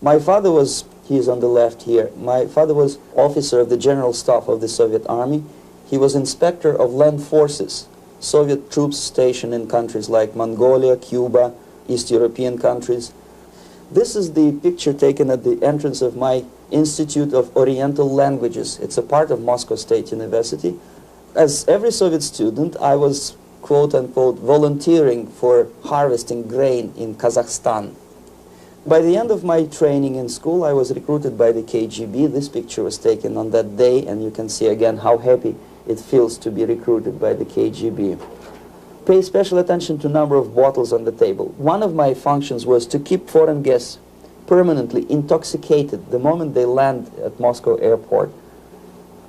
My father was, he is on the left here, my father was officer of the General Staff of the Soviet Army. He was inspector of land forces, Soviet troops stationed in countries like Mongolia, Cuba, East European countries. This is the picture taken at the entrance of my Institute of Oriental Languages. It's a part of Moscow State University. As every Soviet student, I was, quote-unquote, volunteering for harvesting grain in Kazakhstan. By the end of my training in school, I was recruited by the KGB. This picture was taken on that day, and you can see again how happy it feels to be recruited by the KGB. Pay special attention to number of bottles on the table. One of my functions was to keep foreign guests permanently intoxicated the moment they land at Moscow airport.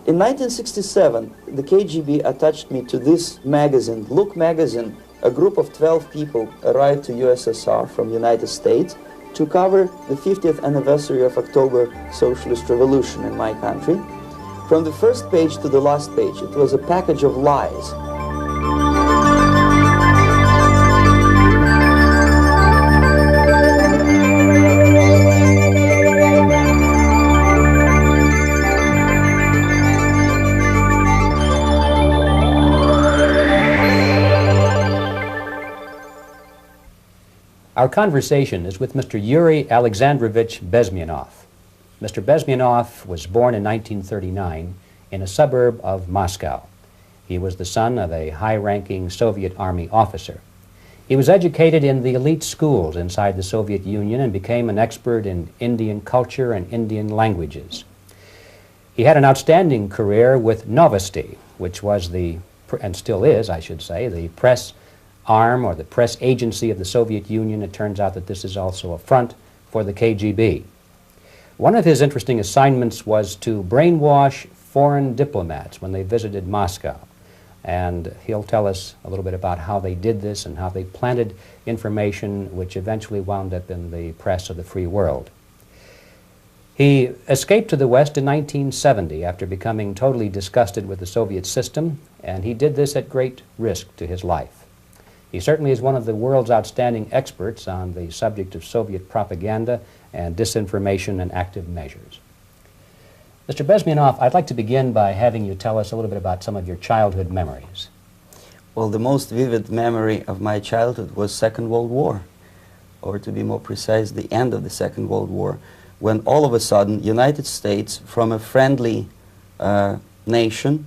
In 1967, the KGB attached me to this magazine, Look magazine. A group of 12 people arrived to USSR from United States to cover the 50th anniversary of October Socialist Revolution in my country. From the first page to the last page, it was a package of lies. Our conversation is with Mr. Yuri Alexandrovich Bezmenov. Mr. Bezmenov was born in 1939 in a suburb of Moscow. He was the son of a high-ranking Soviet Army officer. He was educated in the elite schools inside the Soviet Union and became an expert in Indian culture and Indian languages. He had an outstanding career with Novosti, which was the, and still is, I should say, the press arm or the press agency of the Soviet Union. It turns out that this is also a front for the KGB. One of his interesting assignments was to brainwash foreign diplomats when they visited Moscow. And he'll tell us a little bit about how they did this and how they planted information which eventually wound up in the press of the free world. He escaped to the West in 1970 after becoming totally disgusted with the Soviet system, and he did this at great risk to his life. He certainly is one of the world's outstanding experts on the subject of Soviet propaganda and disinformation and active measures. Mr. Bezmenov, I'd like to begin by having you tell us a little bit about some of your childhood memories. Well, the most vivid memory of my childhood was Second World War, or to be more precise, the end of the Second World War, when all of a sudden United States, from a friendly nation,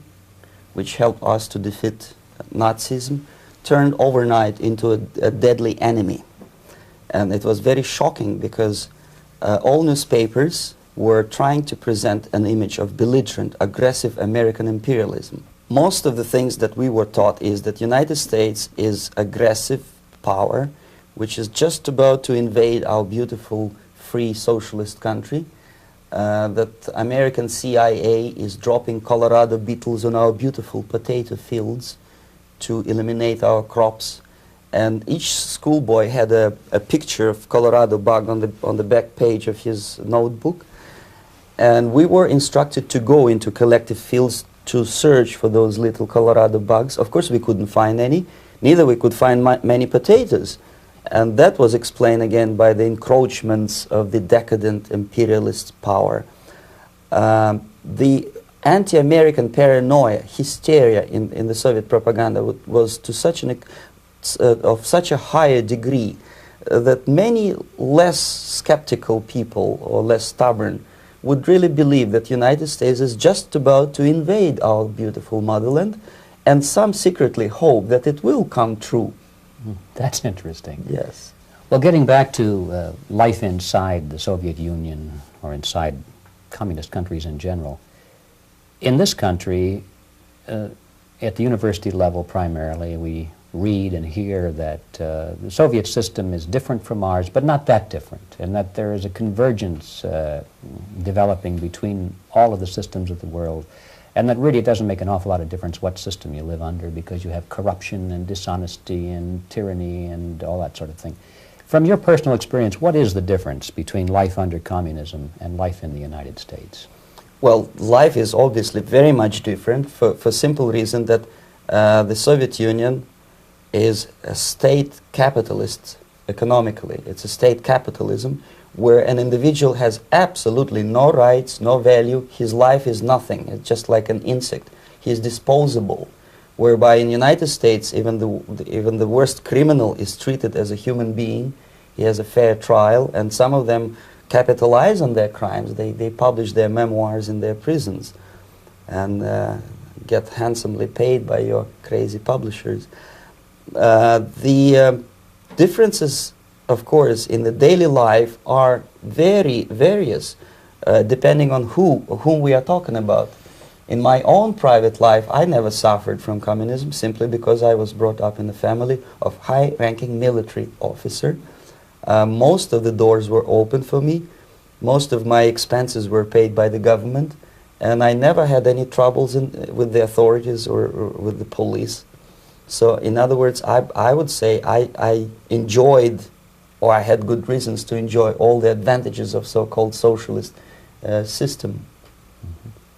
which helped us to defeat Nazism, turned overnight into a deadly enemy. And it was very shocking because all newspapers were trying to present an image of belligerent, aggressive American imperialism. Most of the things that we were taught is that United States is aggressive power, which is just about to invade our beautiful, free, socialist country, that American CIA is dropping Colorado beetles on our beautiful potato fields to eliminate our crops. And each schoolboy had a picture of Colorado bug on the back page of his notebook. And we were instructed to go into collective fields to search for those little Colorado bugs. Of course, we couldn't find any. Neither we could find many potatoes. And that was explained again by the encroachments of the decadent imperialist power. The anti-American paranoia, hysteria in the Soviet propaganda was to such of such a higher degree that many less skeptical people or less stubborn would really believe that the United States is just about to invade our beautiful motherland, and some secretly hope that it will come true. That's interesting. Yes. Well, getting back to life inside the Soviet Union or inside communist countries in general, in this country, at the university level primarily, we read and hear that the Soviet system is different from ours, but not that different, and that there is a convergence developing between all of the systems of the world, and that really it doesn't make an awful lot of difference what system you live under because you have corruption and dishonesty and tyranny and all that sort of thing. From your personal experience, what is the difference between life under communism and life in the United States? Well, life is obviously very much different for simple reason that the Soviet Union is a state capitalist economically. It's a state capitalism where an individual has absolutely no rights, no value, his life is nothing, it's just like an insect. He is disposable, whereby in the United States even the worst criminal is treated as a human being, he has a fair trial, and some of them capitalize on their crimes. They publish their memoirs in their prisons and get handsomely paid by your crazy publishers. The differences, of course, in the daily life are very various, depending on whom we are talking about. In my own private life, I never suffered from communism simply because I was brought up in a family of high-ranking military officer. Most of the doors were open for me. Most of my expenses were paid by the government, and I never had any troubles with the authorities or with the police. So, in other words, I would say I enjoyed, or I had good reasons to enjoy, all the advantages of so-called socialist system.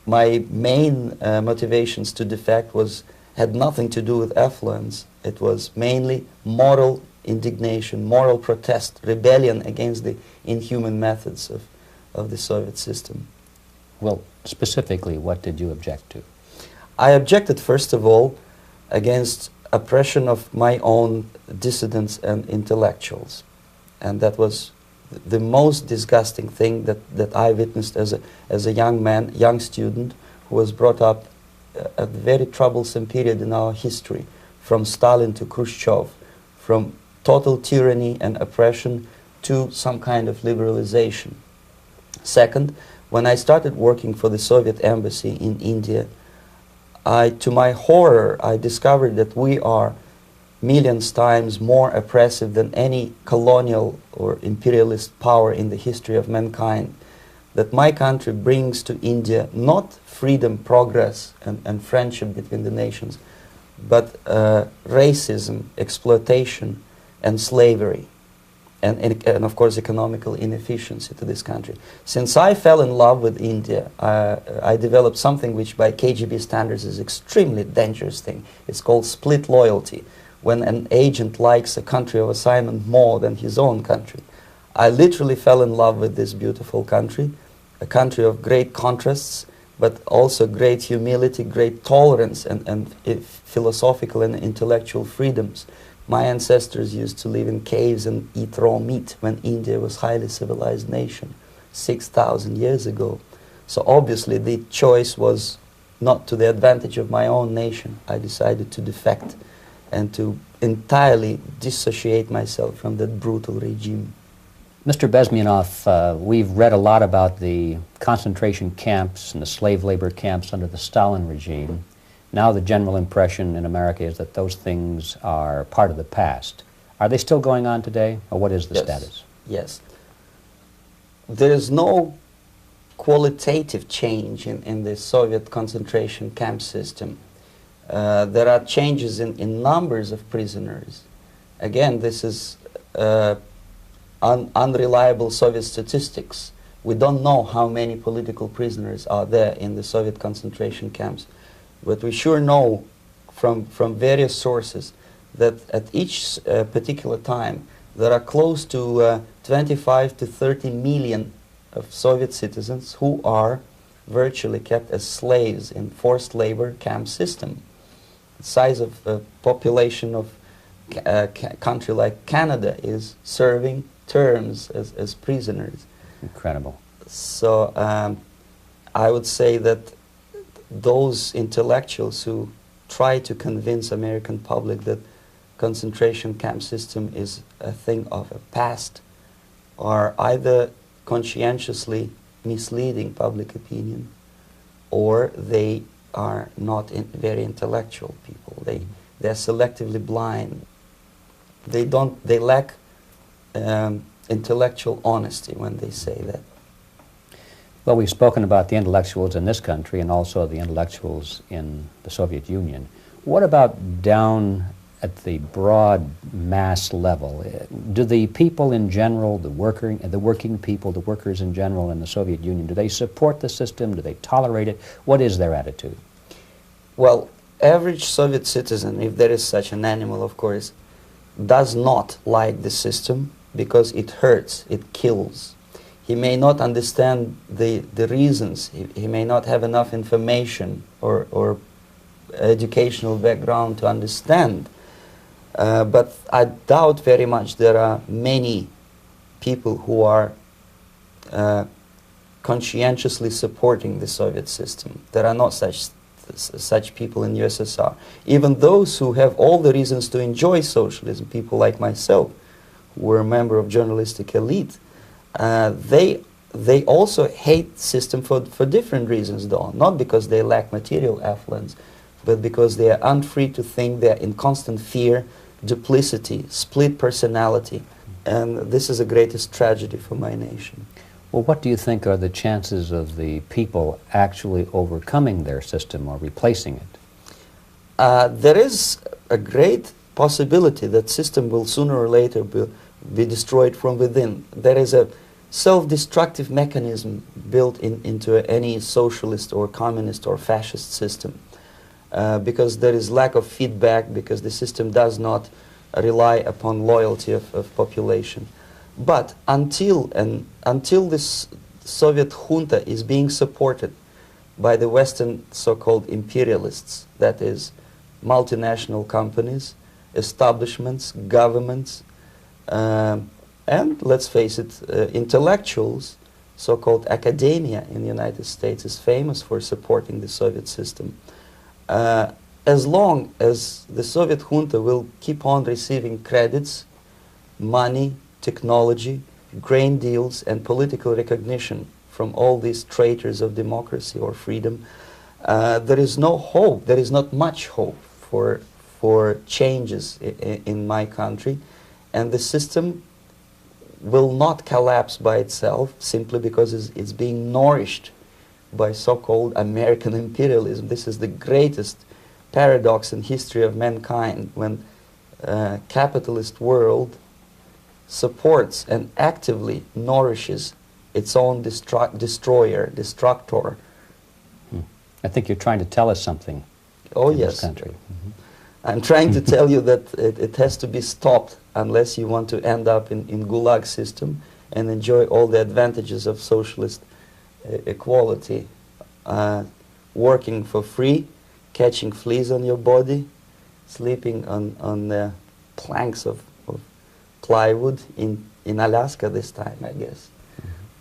My main motivations to defect had nothing to do with affluence. It was mainly moral indignation, moral protest, rebellion against the inhuman methods of the Soviet system. Well, specifically, what did you object to? I objected, first of all, against oppression of my own dissidents and intellectuals. And that was the most disgusting thing that I witnessed as a young man, young student, who was brought up at a very troublesome period in our history, from Stalin to Khrushchev, from total tyranny and oppression to some kind of liberalization. Second, when I started working for the Soviet embassy in India, to my horror, I discovered that we are millions times more oppressive than any colonial or imperialist power in the history of mankind. That my country brings to India not freedom, progress, and friendship between the nations, but racism, exploitation, and slavery, and of course economical inefficiency to this country. Since I fell in love with India, I developed something which by KGB standards is extremely dangerous thing. It's called split loyalty, when an agent likes a country of assignment more than his own country. I literally fell in love with this beautiful country, a country of great contrasts, but also great humility, great tolerance, and philosophical and intellectual freedoms. My ancestors used to live in caves and eat raw meat when India was a highly civilized nation 6,000 years ago. So obviously the choice was not to the advantage of my own nation. I decided to defect and to entirely dissociate myself from that brutal regime. Mr. Bezmenov, we've read a lot about the concentration camps and the slave labor camps under the Stalin regime. Now the general impression in America is that those things are part of the past. Are they still going on today, or what is the status? Yes. There is no qualitative change in the Soviet concentration camp system. There are changes in numbers of prisoners. Again, this is unreliable Soviet statistics. We don't know how many political prisoners are there in the Soviet concentration camps. But we sure know from various sources that at each particular time there are close to 25 to 30 million of Soviet citizens who are virtually kept as slaves in forced labor camp system. The size of the population of a country like Canada is serving terms as prisoners. Incredible. So I would say that those intellectuals who try to convince American public that concentration camp system is a thing of the past are either conscientiously misleading public opinion, or they are not very intellectual people. They're selectively blind. They lack intellectual honesty when they say that. Well, we've spoken about the intellectuals in this country and also the intellectuals in the Soviet Union. What about down at the broad mass level? Do the people in general, the working people, the workers in general in the Soviet Union, do they support the system? Do they tolerate it? What is their attitude? Well, average Soviet citizen, if there is such an animal, of course, does not like the system because it hurts, it kills. he may not understand the reasons, he may not have enough information or educational background to understand. But I doubt very much there are many people who are conscientiously supporting the Soviet system. There are not such people in USSR. Even those who have all the reasons to enjoy socialism, people like myself, who were a member of journalistic elite, they also hate the system for different reasons, though. Not because they lack material affluence, but because they are unfree to think, they are in constant fear, duplicity, split personality. And this is the greatest tragedy for my nation. Well, what do you think are the chances of the people actually overcoming their system or replacing it? There is a great possibility that system will sooner or later be destroyed from within. There is a self-destructive mechanism built into any socialist or communist or fascist system, because there is lack of feedback, because the system does not rely upon loyalty of population. But until this Soviet junta is being supported by the Western so-called imperialists, that is, multinational companies, establishments, governments, and let's face it, intellectuals, so-called academia in the United States is famous for supporting the Soviet system. As long as the Soviet junta will keep on receiving credits, money, technology, grain deals, and political recognition from all these traitors of democracy or freedom, there is no hope, there is not much hope for changes in my country, and the system will not collapse by itself simply because it's being nourished by so-called American imperialism. This is the greatest paradox in history of mankind, when capitalist world supports and actively nourishes its own destroyer, destructor. I think you're trying to tell us something. Oh, in yes. This country. I'm trying to tell you that it has to be stopped unless you want to end up in Gulag system and enjoy all the advantages of socialist equality. Working for free, catching fleas on your body, sleeping on the planks of plywood in Alaska this time, I guess.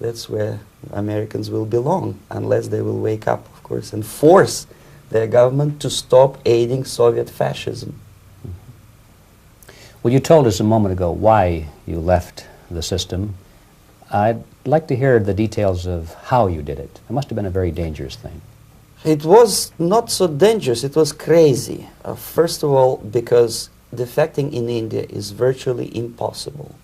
That's where Americans will belong, unless they will wake up, of course, and force their government to stop aiding Soviet fascism. Well, you told us a moment ago why you left the system. I'd like to hear the details of how you did it. It must have been a very dangerous thing. It was not so dangerous, it was crazy. First of all, because defecting in India is virtually impossible,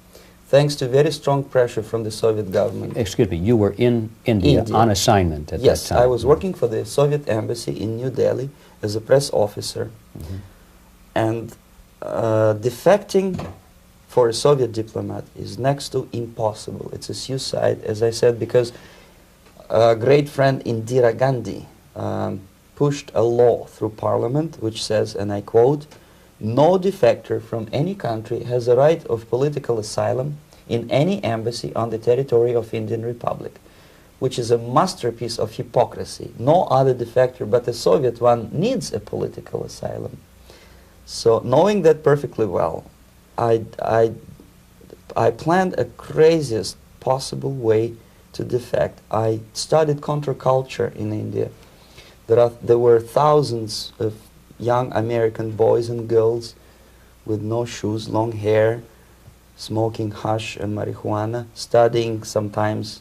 thanks to very strong pressure from the Soviet government. Excuse me, you were in India on assignment at that time? Yes, I was working for the Soviet embassy in New Delhi as a press officer. And defecting for a Soviet diplomat is next to impossible. It's a suicide, as I said, because a great friend Indira Gandhi pushed a law through parliament which says, and I quote, "No defector from any country has a right of political asylum in any embassy on the territory of Indian Republic," which is a masterpiece of hypocrisy. No other defector but a Soviet one needs a political asylum. So knowing that perfectly well, I planned a craziest possible way to defect. I studied counterculture in India. There were thousands of young American boys and girls with no shoes, long hair, smoking hash and marijuana, studying sometimes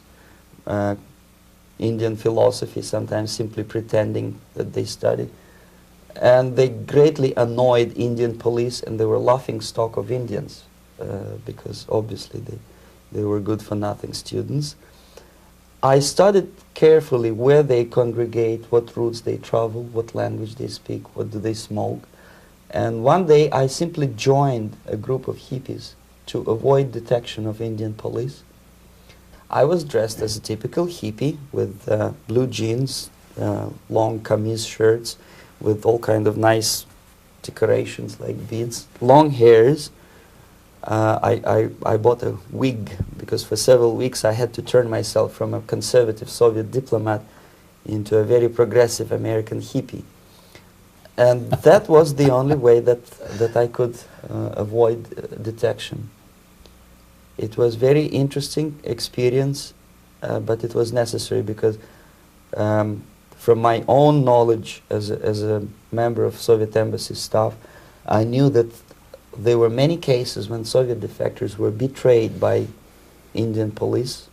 Indian philosophy, sometimes simply pretending that they study. And they greatly annoyed Indian police, and they were laughing stock of Indians because obviously they were good-for-nothing students. I studied carefully where they congregate, what routes they travel, what language they speak, what do they smoke. And one day I simply joined a group of hippies to avoid detection of Indian police. I was dressed as a typical hippie with blue jeans, long camise shirts with all kind of nice decorations like beads, long hairs. I bought a wig because for several weeks I had to turn myself from a conservative Soviet diplomat into a very progressive American hippie. And that was the only way that I could avoid detection. It was very interesting experience, but it was necessary because from my own knowledge as a member of Soviet embassy staff, I knew that there were many cases when Soviet defectors were betrayed by Indian police,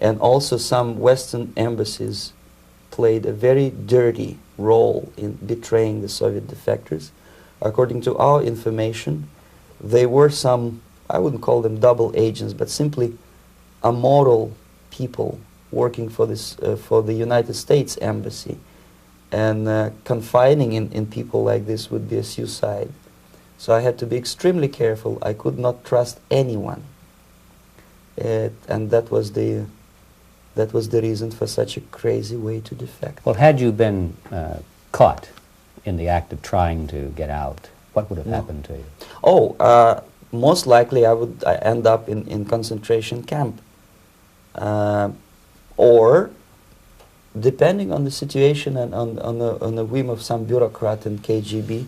and also some Western embassies played a very dirty role in betraying the Soviet defectors. According to our information, they were some, I wouldn't call them double agents, but simply amoral people working for this for the United States embassy, and confiding in people like this would be a suicide. So I had to be extremely careful. I could not trust anyone, and that was the reason for such a crazy way to defect. Well, had you been caught in the act of trying to get out, what would have happened to you? Oh, most likely I would end up in concentration camp, or, depending on the situation and on the whim of some bureaucrat in KGB,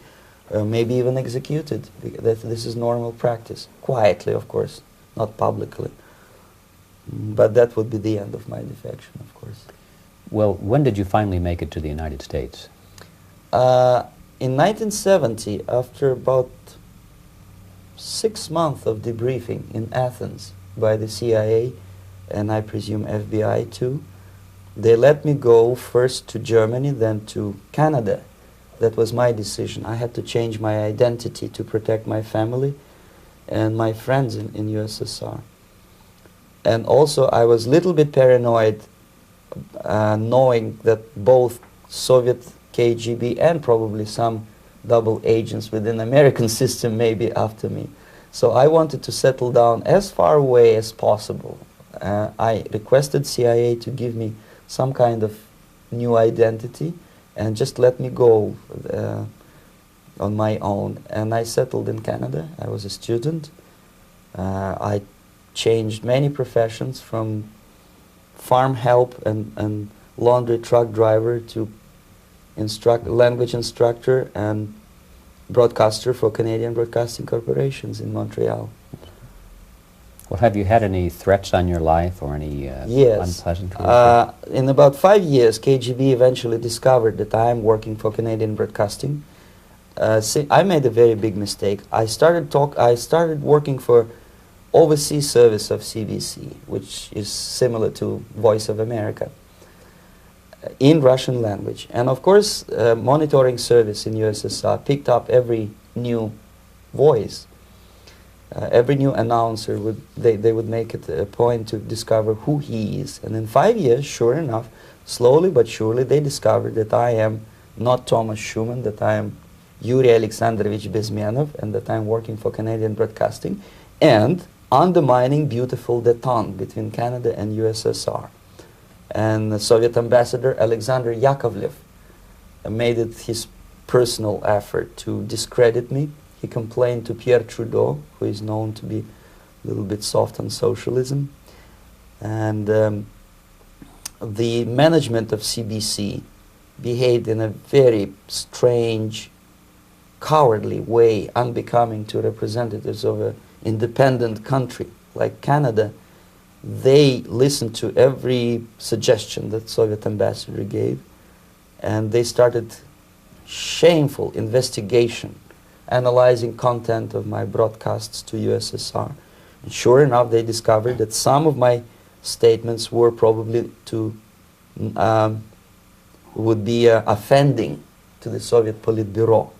maybe even executed. This is normal practice, quietly, of course, not publicly. But that would be the end of my defection, of course. Well, when did you finally make it to the United States? In 1970, after about 6 months of debriefing in Athens by the CIA, and I presume FBI too, they let me go first to Germany, then to Canada. That was my decision. I had to change my identity to protect my family and my friends in USSR. And also I was a little bit paranoid, knowing that both Soviet KGB and probably some double agents within American system may be after me. So I wanted to settle down as far away as possible. I requested CIA to give me some kind of new identity and just let me go on my own. And I settled in Canada. I was a student. I changed many professions, from farm help and laundry truck driver to language instructor and broadcaster for Canadian Broadcasting Corporations in Montreal. Well, have you had any threats on your life or any yes. unpleasant In about 5 years, KGB eventually discovered that I am working for Canadian Broadcasting. I made a very big mistake. I started working for overseas service of CBC, which is similar to Voice of America, in Russian language. And of course, monitoring service in USSR picked up every new voice. Every new announcer they would make it a point to discover who he is. And in 5 years, sure enough, slowly but surely, they discovered that I am not Thomas Schumann, that I am Yury Alexandrovich Bezmenov, and that I'm working for Canadian Broadcasting, and undermining beautiful détente between Canada and USSR. And the Soviet ambassador Alexander Yakovlev made it his personal effort to discredit me. He complained to Pierre Trudeau, who is known to be a little bit soft on socialism. And the management of CBC behaved in a very strange, cowardly way, unbecoming to representatives of an independent country like Canada. They listened to every suggestion that Soviet ambassador gave, and they started shameful investigation, analyzing content of my broadcasts to USSR. And sure enough, they discovered that some of my statements were probably would be offending to the Soviet Politburo.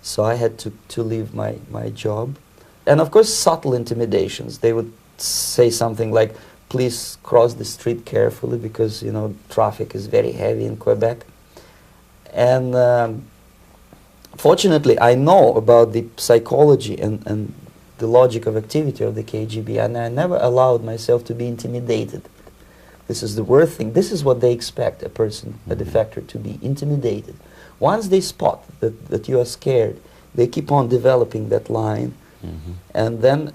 So I had to leave my job. And of course, subtle intimidations. They would say something like, please cross the street carefully because, you know, traffic is very heavy in Quebec. And fortunately, I know about the psychology and the logic of activity of the KGB, and I never allowed myself to be intimidated. This is the worst thing. This is what they expect a person, a defector, to be intimidated. Once they spot that you are scared, they keep on developing that line, And then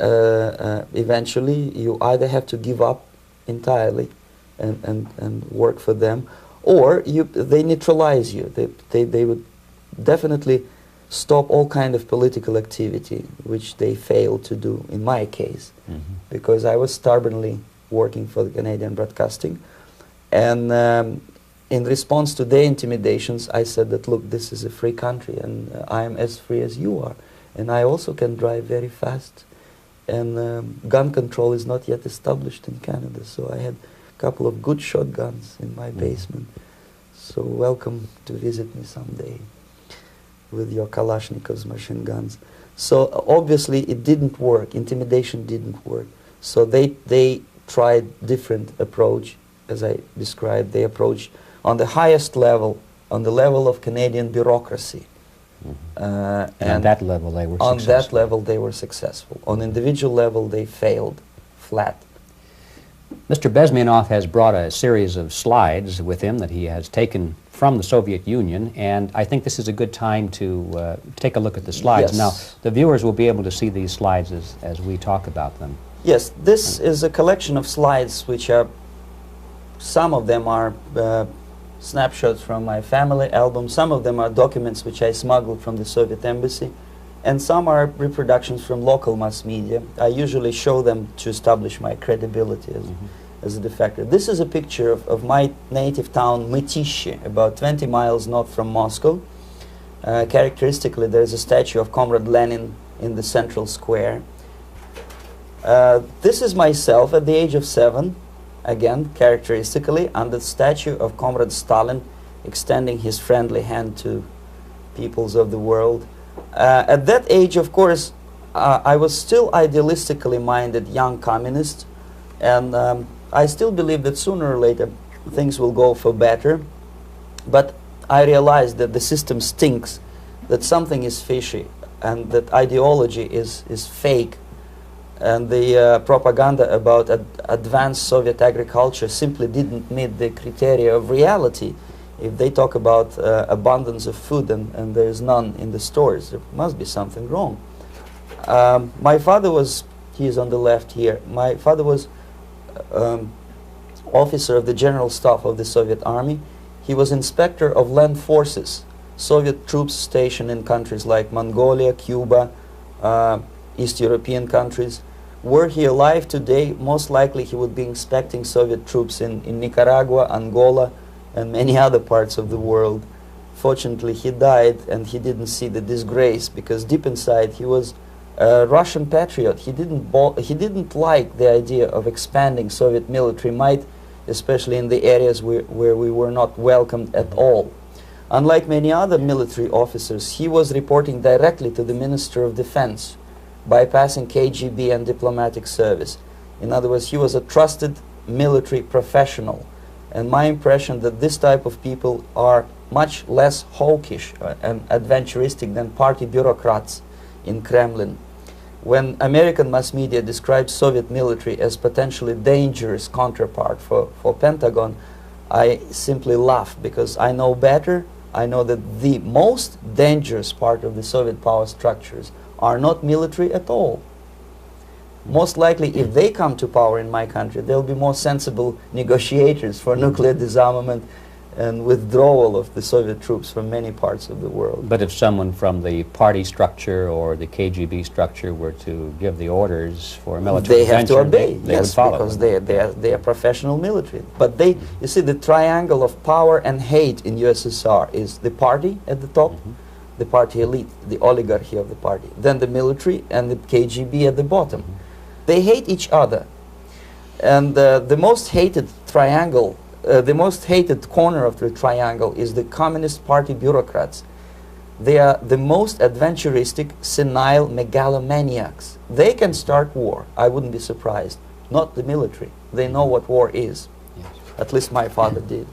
eventually you either have to give up entirely and work for them, or they neutralize you. They would definitely stop all kind of political activity, which they failed to do in my case, because I was stubbornly working for the Canadian Broadcasting. And in response to their intimidations, I said that, look, this is a free country, and I am as free as you are. And I also can drive very fast. And gun control is not yet established in Canada, so I had a couple of good shotguns in my basement. So welcome to visit me someday with your Kalashnikov's machine guns. So obviously it didn't work. Intimidation didn't work. So they tried different approach, as I described. They approached on the highest level, on the level of Canadian bureaucracy. And on that level they were on successful. that level they were successful. On individual level they failed flat. Mr. Bezmenov has brought a series of slides with him that he has taken from the Soviet Union, and I think this is a good time to take a look at the slides. Yes. Now, the viewers will be able to see these slides as we talk about them. Yes, this is a collection of slides which are, some of them are snapshots from my family album, some of them are documents which I smuggled from the Soviet embassy, and some are reproductions from local mass media. I usually show them to establish my credibility as a defector. This is a picture of my native town, Mytishi, about 20 miles north from Moscow. Characteristically, there is a statue of Comrade Lenin in the central square. This is myself at the age of 7, again, characteristically, under the statue of Comrade Stalin, extending his friendly hand to peoples of the world. At that age, of course, I was still idealistically minded young communist, and I still believe that sooner or later things will go for better. But I realized that the system stinks, that something is fishy, and that ideology is fake. And the propaganda about advanced Soviet agriculture simply didn't meet the criteria of reality. If they talk about abundance of food and there is none in the stores, there must be something wrong. My father was, he is on the left here, my father was officer of the General Staff of the Soviet Army. He was inspector of land forces, Soviet troops stationed in countries like Mongolia, Cuba, East European countries. Were he alive today, most likely he would be inspecting Soviet troops in Nicaragua, Angola, and many other parts of the world. Fortunately, he died and he didn't see the disgrace, because deep inside he was a Russian patriot. He didn't like the idea of expanding Soviet military might, especially in the areas where we were not welcomed at all. Unlike many other military officers, he was reporting directly to the Minister of Defense, bypassing KGB and diplomatic service. In other words, he was a trusted military professional. And my impression that this type of people are much less hawkish and adventuristic than party bureaucrats in Kremlin. When American mass media describes Soviet military as potentially dangerous counterpart for Pentagon, I simply laugh, because I know better. I know that the most dangerous part of the Soviet power structures are not military at all. Most likely, if they come to power in my country, they'll be more sensible negotiators for nuclear disarmament and withdrawal of the Soviet troops from many parts of the world. But if someone from the party structure or the KGB structure were to give the orders for a military they have to obey, they yes, would follow because them. they are professional military. But they, you see, the triangle of power and hate in USSR is the party at the top, the party elite, the oligarchy of the party, then the military, and the KGB at the bottom. They hate each other, and the most hated triangle, the most hated corner of the triangle is the Communist Party bureaucrats. They are the most adventuristic, senile megalomaniacs. They can start war, I wouldn't be surprised. Not the military. They know what war is. Yes. At least my father did.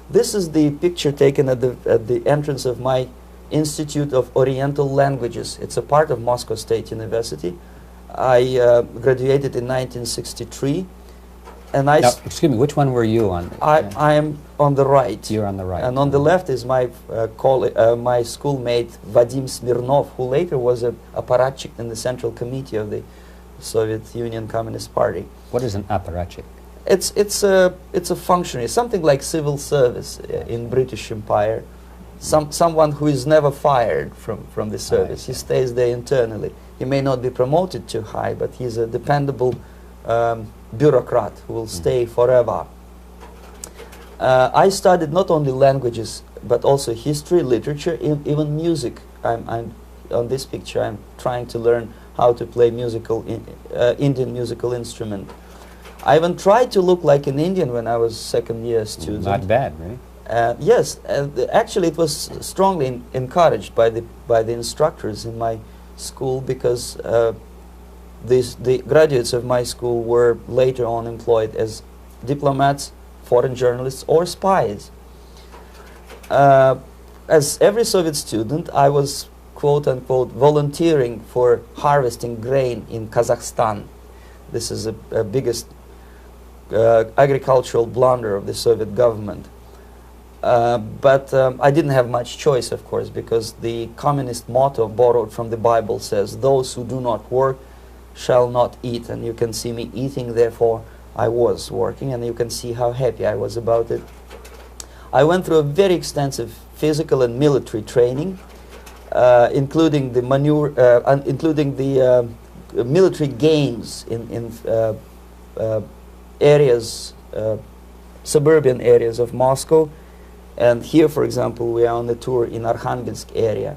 This is the picture taken at the entrance of my Institute of Oriental Languages. It's a part of Moscow State University. I graduated in 1963. And Now, excuse me, which one were you on? I am on the right. You're on the right. And on the left is my my schoolmate Vadim Smirnov, who later was a apparatchik in the Central Committee of the Soviet Union Communist Party. What is an apparatchik? It's a functionary, something like civil service in British Empire. Someone who is never fired from the service. He stays there internally. He may not be promoted too high, but he's a dependable bureaucrat who will stay forever. I studied not only languages, but also history, literature, even music. I'm on this picture, I'm trying to learn how to play Indian musical instrument. I even tried to look like an Indian when I was second-year student. Not bad, right? Yes, actually it was strongly encouraged by the instructors in my school, because the graduates of my school were later on employed as diplomats, foreign journalists, or spies. As every Soviet student, I was quote-unquote volunteering for harvesting grain in Kazakhstan. This is the biggest agricultural blunder of the Soviet government. But I didn't have much choice, of course, because the communist motto borrowed from the Bible says, "Those who do not work shall not eat." And you can see me eating, therefore I was working, and you can see how happy I was about it. I went through a very extensive physical and military training, including the military games in areas, suburban areas of Moscow. And here, for example, we are on the tour in Arkhangelsk area.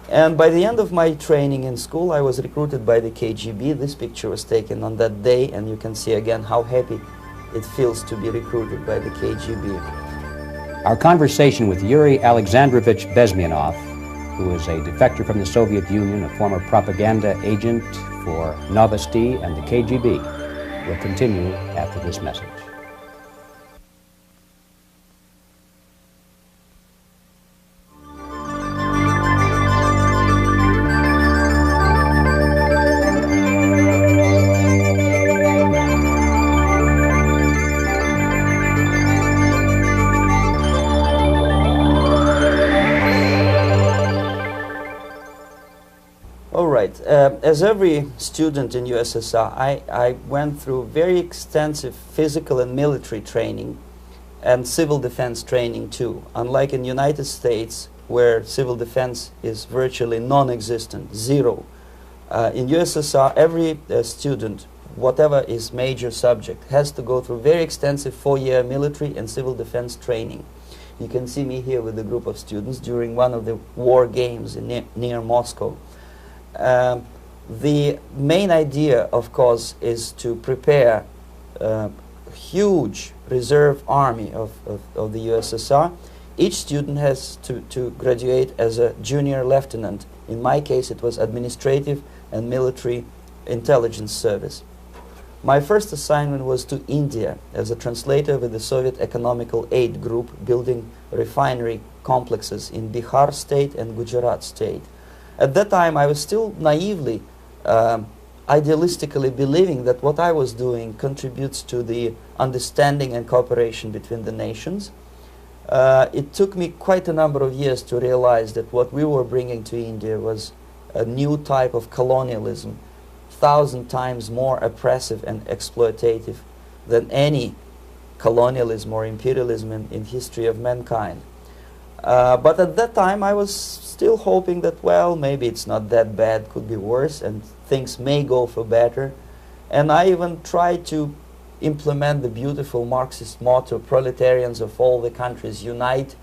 And by the end of my training in school, I was recruited by the KGB. This picture was taken on that day, and you can see again how happy it feels to be recruited by the KGB. Our conversation with Yuri Alexandrovich Bezmenov, who is a defector from the Soviet Union, a former propaganda agent for Novosti and the KGB, will continue after this message. As every student in USSR, I went through very extensive physical and military training and civil defense training too. Unlike in the United States, where civil defense is virtually non-existent, zero. In USSR, every student, whatever his major subject, has to go through very extensive 4-year military and civil defense training. You can see me here with a group of students during one of the war games near Moscow. The main idea, of course, is to prepare a huge reserve army of the USSR. Each student has to graduate as a junior lieutenant. In my case, it was administrative and military intelligence service. My first assignment was to India as a translator with the Soviet Economical Aid Group, building refinery complexes in Bihar state and Gujarat state. At that time, I was still naively, idealistically believing that what I was doing contributes to the understanding and cooperation between the nations. It took me quite a number of years to realize that what we were bringing to India was a new type of colonialism, 1,000 times more oppressive and exploitative than any colonialism or imperialism in history of mankind. But at that time, I was still hoping that, well, maybe it's not that bad, could be worse, and things may go for better. And I even tried to implement the beautiful Marxist motto, "Proletarians of all the countries unite."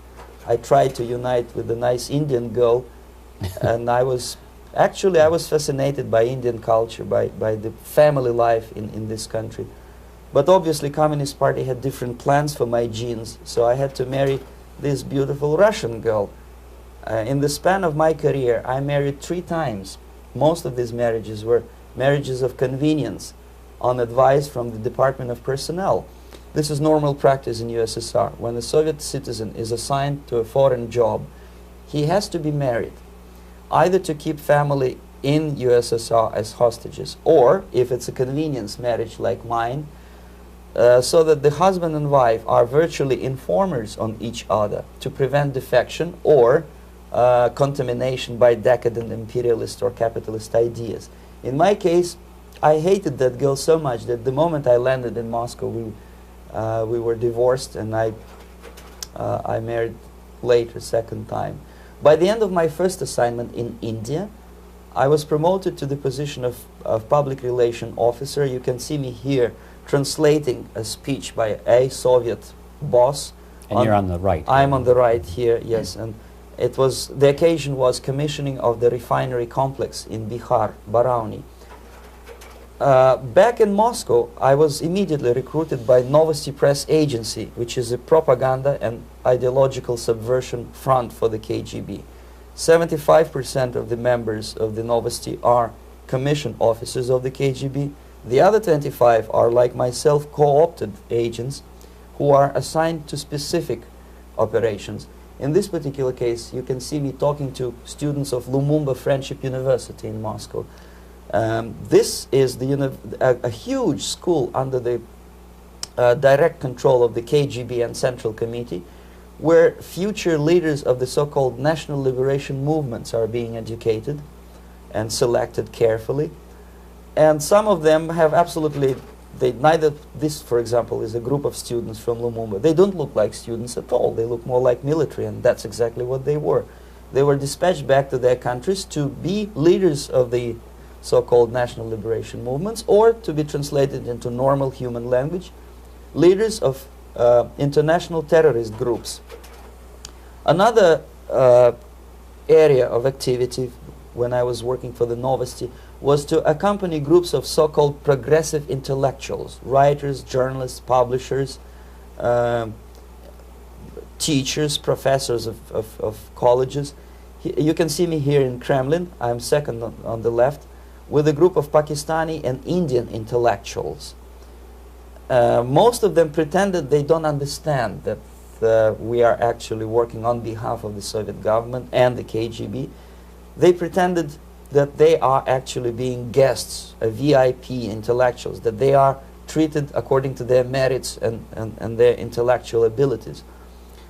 I tried to unite with the nice Indian girl, and I was fascinated by Indian culture, by the family life in this country. But obviously, Communist Party had different plans for my genes, so I had to marry this beautiful Russian girl. In the span of my career, I married 3 times. Most of these marriages were marriages of convenience, on advice from the Department of Personnel. This is normal practice in USSR. When a Soviet citizen is assigned to a foreign job, he has to be married, either to keep family in USSR as hostages, or, if it's a convenience marriage like mine, so that the husband and wife are virtually informers on each other to prevent defection or contamination by decadent imperialist or capitalist ideas. In my case, I hated that girl so much that the moment I landed in Moscow, we were divorced, and I married later, second time. By the end of my first assignment in India, I was promoted to the position of public relation officer. You can see me here translating a speech by a Soviet boss. And you're on the right. I'm on the right here, yes. And it was, the occasion was commissioning of the refinery complex in Bihar, Barauni. Back in Moscow, I was immediately recruited by Novosti Press Agency, which is a propaganda and ideological subversion front for the KGB. 75% of the members of the Novosti are commissioned officers of the KGB. The other 25 are, like myself, co-opted agents who are assigned to specific operations. In this particular case, you can see me talking to students of Lumumba Friendship University in Moscow. This is a huge school under the direct control of the KGB and Central Committee, where future leaders of the so-called national liberation movements are being educated and selected carefully. And some of them have absolutely, this, for example, is a group of students from Lumumba. They don't look like students at all. They look more like military, and that's exactly what they were. They were dispatched back to their countries to be leaders of the so-called national liberation movements, or to be translated into normal human language, leaders of international terrorist groups. Another area of activity when I was working for the Novosti was to accompany groups of so-called progressive intellectuals, writers, journalists, publishers, teachers, professors of colleges. You can see me here in Kremlin. I'm second on the left, with a group of Pakistani and Indian intellectuals. Most of them pretended they don't understand that we are actually working on behalf of the Soviet government and the KGB. They pretended that they are actually being guests, VIP intellectuals, that they are treated according to their merits and their intellectual abilities.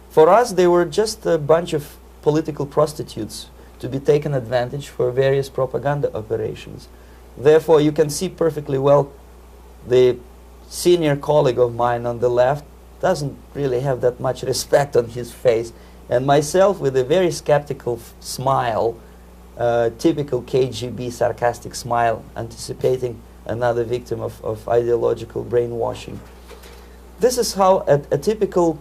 For us, they were just a bunch of political prostitutes to be taken advantage for various propaganda operations. Therefore, you can see perfectly well the senior colleague of mine on the left doesn't really have that much respect on his face, and myself with a very skeptical smile, typical KGB sarcastic smile, anticipating another victim of ideological brainwashing. This is how a typical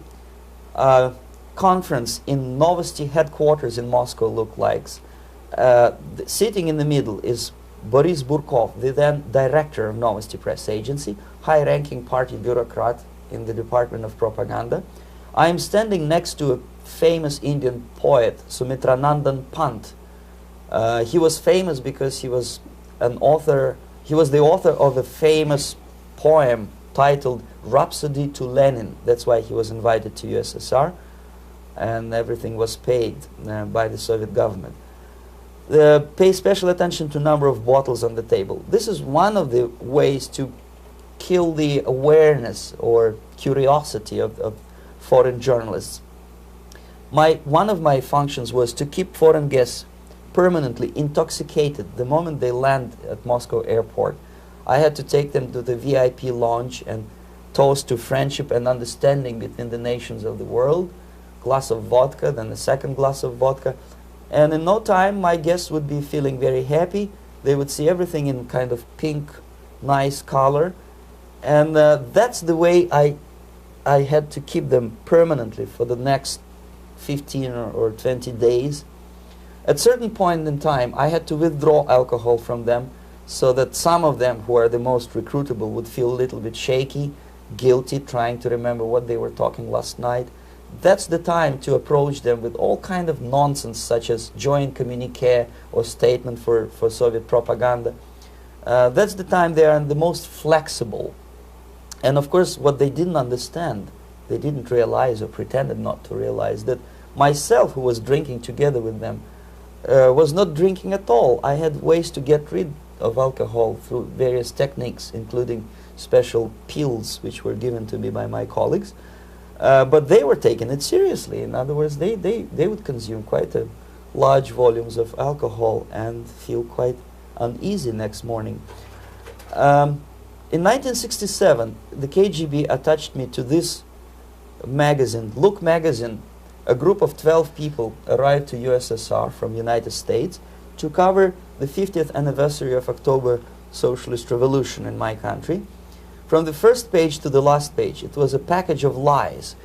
conference in Novosti headquarters in Moscow looked like. Sitting in the middle is Boris Burkov, the then director of Novosti Press Agency, high-ranking party bureaucrat in the Department of Propaganda. I am standing next to a famous Indian poet, Sumitranandan Pant. He was famous because he was an author. He was the author of a famous poem titled Rhapsody to Lenin. That's why he was invited to USSR, and everything was paid by the Soviet government. Pay special attention to number of bottles on the table. This is one of the ways to kill the awareness or curiosity of foreign journalists. One of my functions was to keep foreign guests permanently intoxicated the moment they land at Moscow airport. I had to take them to the VIP lounge and toast to friendship and understanding between the nations of the world. Glass of vodka, then a second glass of vodka. And in no time, my guests would be feeling very happy. They would see everything in kind of pink, nice color. And that's the way I had to keep them permanently for the next 15 or 20 days. At a certain point in time, I had to withdraw alcohol from them so that some of them who are the most recruitable would feel a little bit shaky, guilty, trying to remember what they were talking last night. That's the time to approach them with all kind of nonsense, such as joint communique or statement for Soviet propaganda. That's the time they are the most flexible. And of course, what they didn't understand, they didn't realize or pretended not to realize, that myself, who was drinking together with them, was not drinking at all. I had ways to get rid of alcohol through various techniques, including special pills which were given to me by my colleagues. But they were taking it seriously. In other words, they would consume quite large volumes of alcohol and feel quite uneasy next morning. In 1967, the KGB attached me to this magazine, Look magazine. A group of 12 people arrived to USSR from United States to cover the 50th anniversary of October Socialist Revolution in my country. From the first page to the last page, it was a package of lies,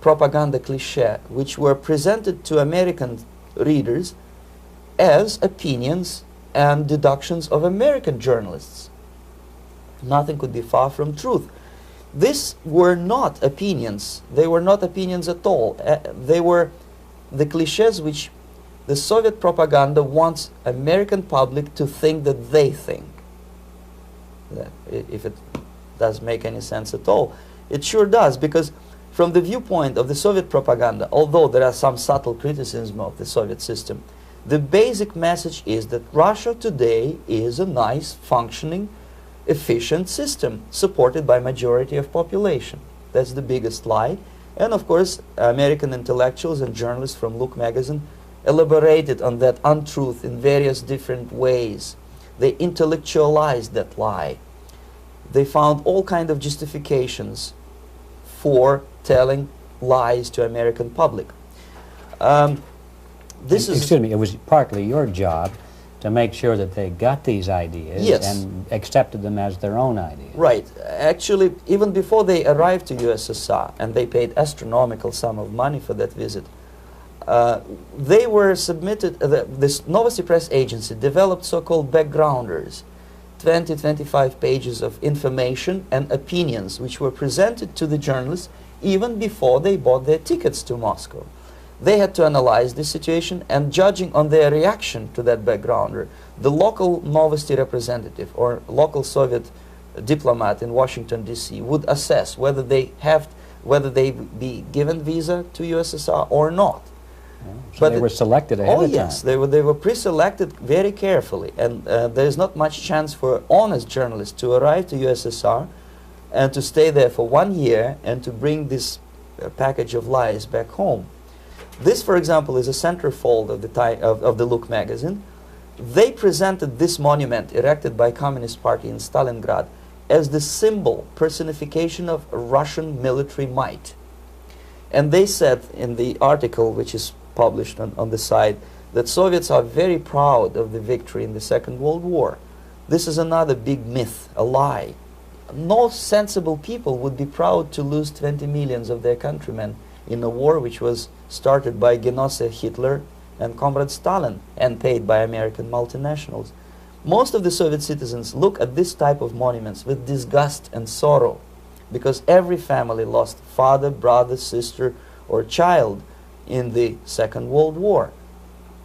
propaganda cliché, which were presented to American readers as opinions and deductions of American journalists. Nothing could be far from truth. These were not opinions. They were not opinions at all. They were the clichés which the Soviet propaganda wants American public to think that they think. That if it does make any sense at all. It sure does, because from the viewpoint of the Soviet propaganda, although there are some subtle criticisms of the Soviet system, the basic message is that Russia today is a nice, functioning, efficient system supported by majority of population. That's the biggest lie. And of course, American intellectuals and journalists from Look magazine elaborated on that untruth in various different ways. They intellectualized that lie. They found all kind of justifications for telling lies to American public. Excuse me, it was partly your job to make sure that they got these ideas, yes, and accepted them as their own ideas. Right. Actually, even before they arrived to USSR, and they paid astronomical sum of money for that visit, they were submitted, this Novosti Press agency developed so-called backgrounders, 20-25 pages of information and opinions which were presented to the journalists even before they bought their tickets to Moscow. They had to analyze the situation, and judging on their reaction to that backgrounder, the local Novosti representative or local Soviet diplomat in Washington, D.C. would assess whether they be given visa to USSR or not. Yeah, so they were selected ahead of time. Oh yes, they were pre-selected very carefully, and there is not much chance for honest journalists to arrive to USSR and to stay there for 1 year and to bring this package of lies back home. This, for example, is a centerfold of the Look magazine. They presented this monument erected by Communist Party in Stalingrad as the symbol, personification of Russian military might. And they said in the article, which is published on the site, that Soviets are very proud of the victory in the Second World War. This is another big myth, a lie. No sensible people would be proud to lose 20 millions of their countrymen in a war which was started by Genosse Hitler and Comrade Stalin and paid by American multinationals. Most of the Soviet citizens look at this type of monuments with disgust and sorrow, because every family lost father, brother, sister, or child in the Second World War.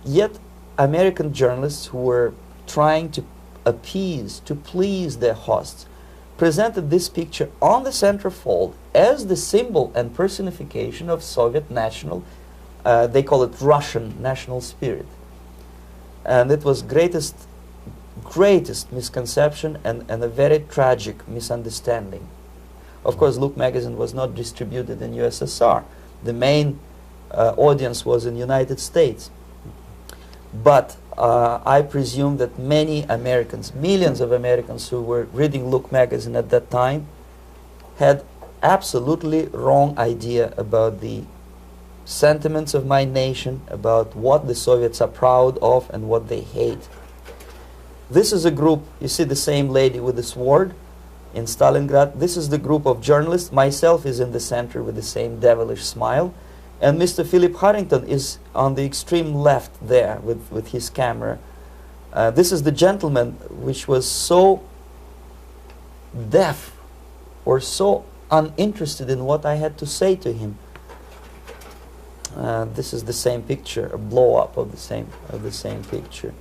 Yet American journalists who were trying to appease, to please their hosts, presented this picture on the centerfold as the symbol and personification of Soviet national, they call it Russian national spirit. And it was greatest misconception and a very tragic misunderstanding. Of course, Look magazine was not distributed in USSR. The main audience was in United States. But I presume that many Americans, millions of Americans who were reading Look magazine at that time, had absolutely wrong idea about the sentiments of my nation, about what the Soviets are proud of and what they hate. This is a group, you see the same lady with the sword in Stalingrad. This is the group of journalists. Myself is in the center with the same devilish smile. And Mr. Philip Harrington is on the extreme left there with his camera. This is the gentleman which was so deaf or so uninterested in what I had to say to him. This is the same picture, a blow-up of the same picture.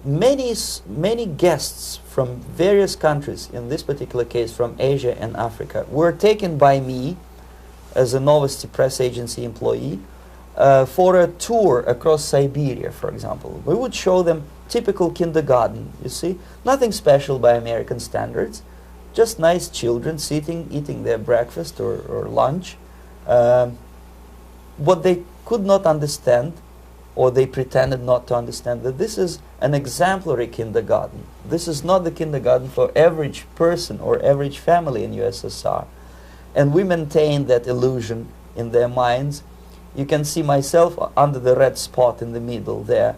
Many guests from various countries, in this particular case from Asia and Africa, were taken by me as a Novosti Press agency employee for a tour across Siberia, for example. We would show them typical kindergarten, you see, nothing special by American standards, just nice children sitting, eating their breakfast or lunch. What they could not understand, or they pretended not to understand, that this is an exemplary kindergarten. This is not the kindergarten for average person or average family in USSR. And we maintain that illusion in their minds. You can see myself under the red spot in the middle there,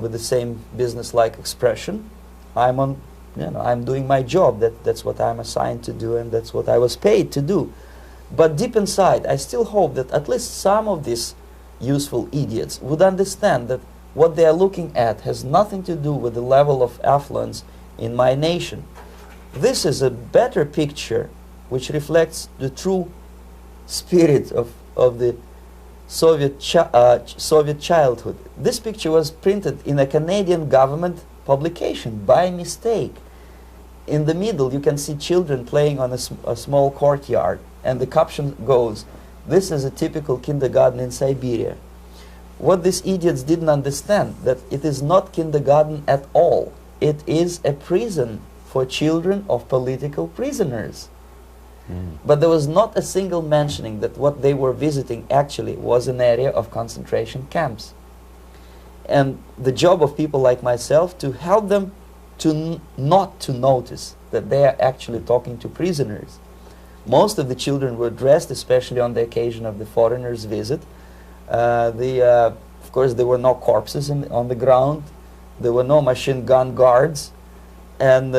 with the same business-like expression. I'm doing my job. That's what I'm assigned to do, and that's what I was paid to do. But deep inside, I still hope that at least some of these useful idiots would understand that what they are looking at has nothing to do with the level of affluence in my nation. This is a better picture which reflects the true spirit of the Soviet childhood. This picture was printed in a Canadian government publication by mistake. In the middle you can see children playing on a small courtyard, and the caption goes, "This is a typical kindergarten in Siberia." What these idiots didn't understand, that it is not kindergarten at all. It is a prison for children of political prisoners. But there was not a single mentioning that what they were visiting actually was an area of concentration camps. And the job of people like myself to help them to not to notice that they are actually talking to prisoners. Most of the children were dressed, especially on the occasion of the foreigners' visit. Of course, there were no corpses on the ground. There were no machine gun guards. And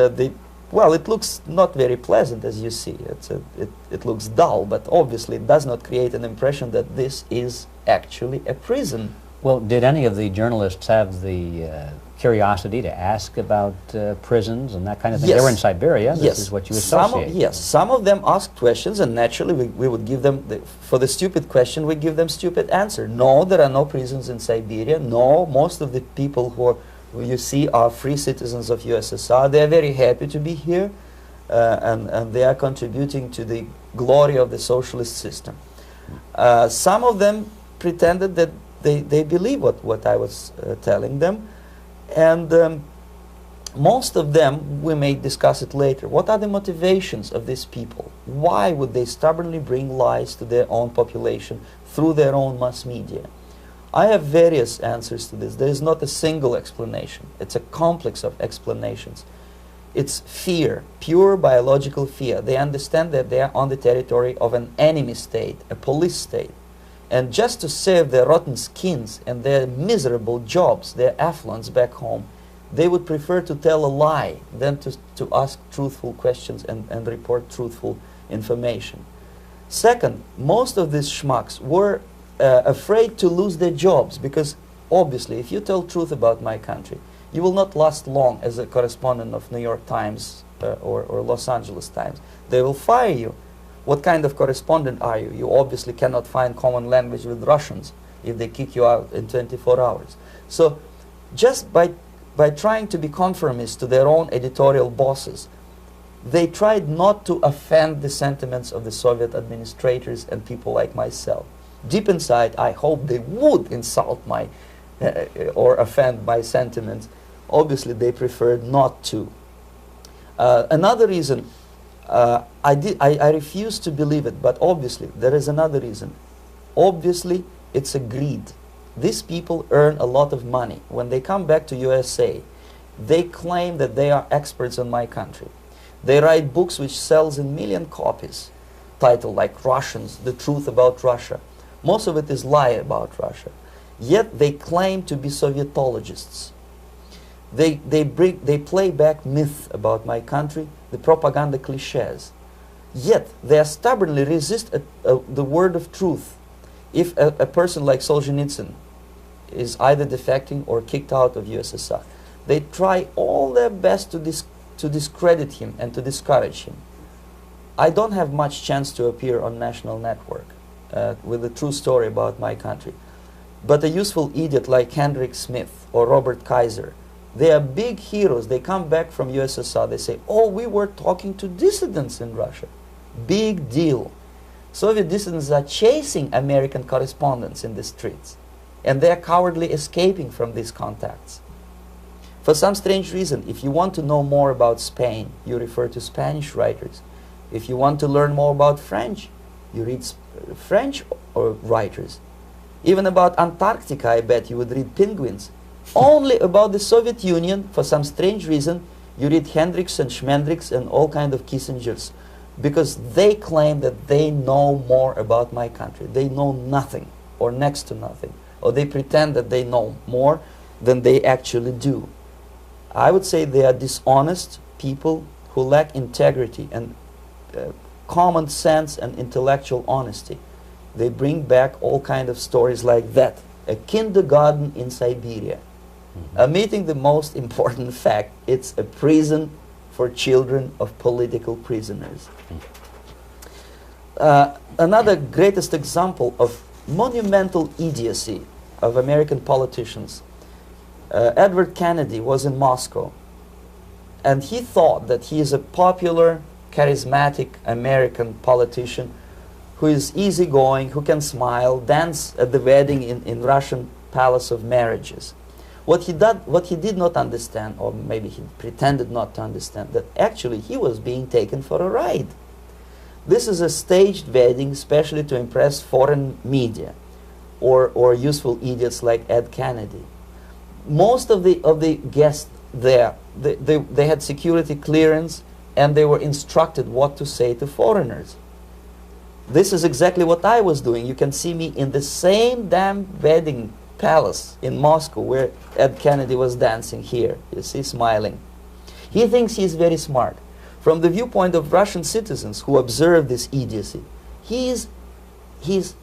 well, it looks not very pleasant, as you see. It looks dull, but obviously it does not create an impression that this is actually a prison. Well, did any of the journalists have the curiosity to ask about prisons and that kind of thing? Yes. They were in Siberia. This Yes. is what you associate. Yes, some of them asked questions, and naturally we would give them, for the stupid question, we give them stupid answer. No, there are no prisons in Siberia. No, most of the people who you see are free citizens of USSR. They are very happy to be here, and they are contributing to the glory of the socialist system. Some of them pretended that they believe what I was telling them, and most of them, we may discuss it later, what are the motivations of these people? Why would they stubbornly bring lies to their own population through their own mass media? I have various answers to this. There is not a single explanation. It's a complex of explanations. It's fear, pure biological fear. They understand that they are on the territory of an enemy state, a police state. And just to save their rotten skins and their miserable jobs, their affluence back home, they would prefer to tell a lie than to ask truthful questions and report truthful information. Second, most of these schmucks were afraid to lose their jobs, because obviously if you tell truth about my country, you will not last long as a correspondent of New York Times or Los Angeles Times. They will fire you. What kind of correspondent are you? You obviously cannot find common language with Russians if they kick you out in 24 hours. So just by trying to be conformist to their own editorial bosses, they tried not to offend the sentiments of the Soviet administrators and people like myself. Deep inside, I hope they would insult my or offend my sentiments. Obviously, they preferred not to. Another reason, I refuse to believe it, but obviously there is another reason. Obviously, it's a greed. These people earn a lot of money. When they come back to USA, they claim that they are experts on my country. They write books which sells in million copies, titled like Russians, The Truth About Russia. Most of it is lie about Russia. Yet they claim to be Sovietologists. They play back myth about my country, the propaganda cliches. Yet they stubbornly resist the word of truth. If a person like Solzhenitsyn is either defecting or kicked out of USSR, they try all their best to discredit him and to discourage him. I don't have much chance to appear on national network with a true story about my country. But a useful idiot like Hendrik Smith or Robert Kaiser, they are big heroes. They come back from USSR. They say, oh, we were talking to dissidents in Russia. Big deal. Soviet dissidents are chasing American correspondents in the streets, and they are cowardly escaping from these contacts. For some strange reason, if you want to know more about Spain, you refer to Spanish writers. If you want to learn more about French, you read French writers. Even about Antarctica, I bet you would read penguins. Only about the Soviet Union, for some strange reason, you read Hendricks and Schmendricks and all kind of Kissingers, because they claim that they know more about my country. They know nothing, or next to nothing, or they pretend that they know more than they actually do. I would say they are dishonest people who lack integrity and common sense and intellectual honesty. They bring back all kind of stories like that. A kindergarten in Siberia. Omitting the most important fact, it's a prison for children of political prisoners. Another greatest example of monumental idiocy of American politicians. Edward Kennedy was in Moscow, and he thought that he is a popular, charismatic American politician who is easygoing, who can smile, dance at the wedding in Russian Palace of Marriages. What he did not understand, or maybe he pretended not to understand, that actually he was being taken for a ride. This is a staged wedding, especially to impress foreign media or useful idiots like Ed Kennedy. Most of the guests there, they had security clearance, and they were instructed what to say to foreigners. This is exactly what I was doing. You can see me in the same damn wedding palace in Moscow where Ed Kennedy was dancing here. You see, smiling. He thinks he's very smart. From the viewpoint of Russian citizens who observe this idiocy, he's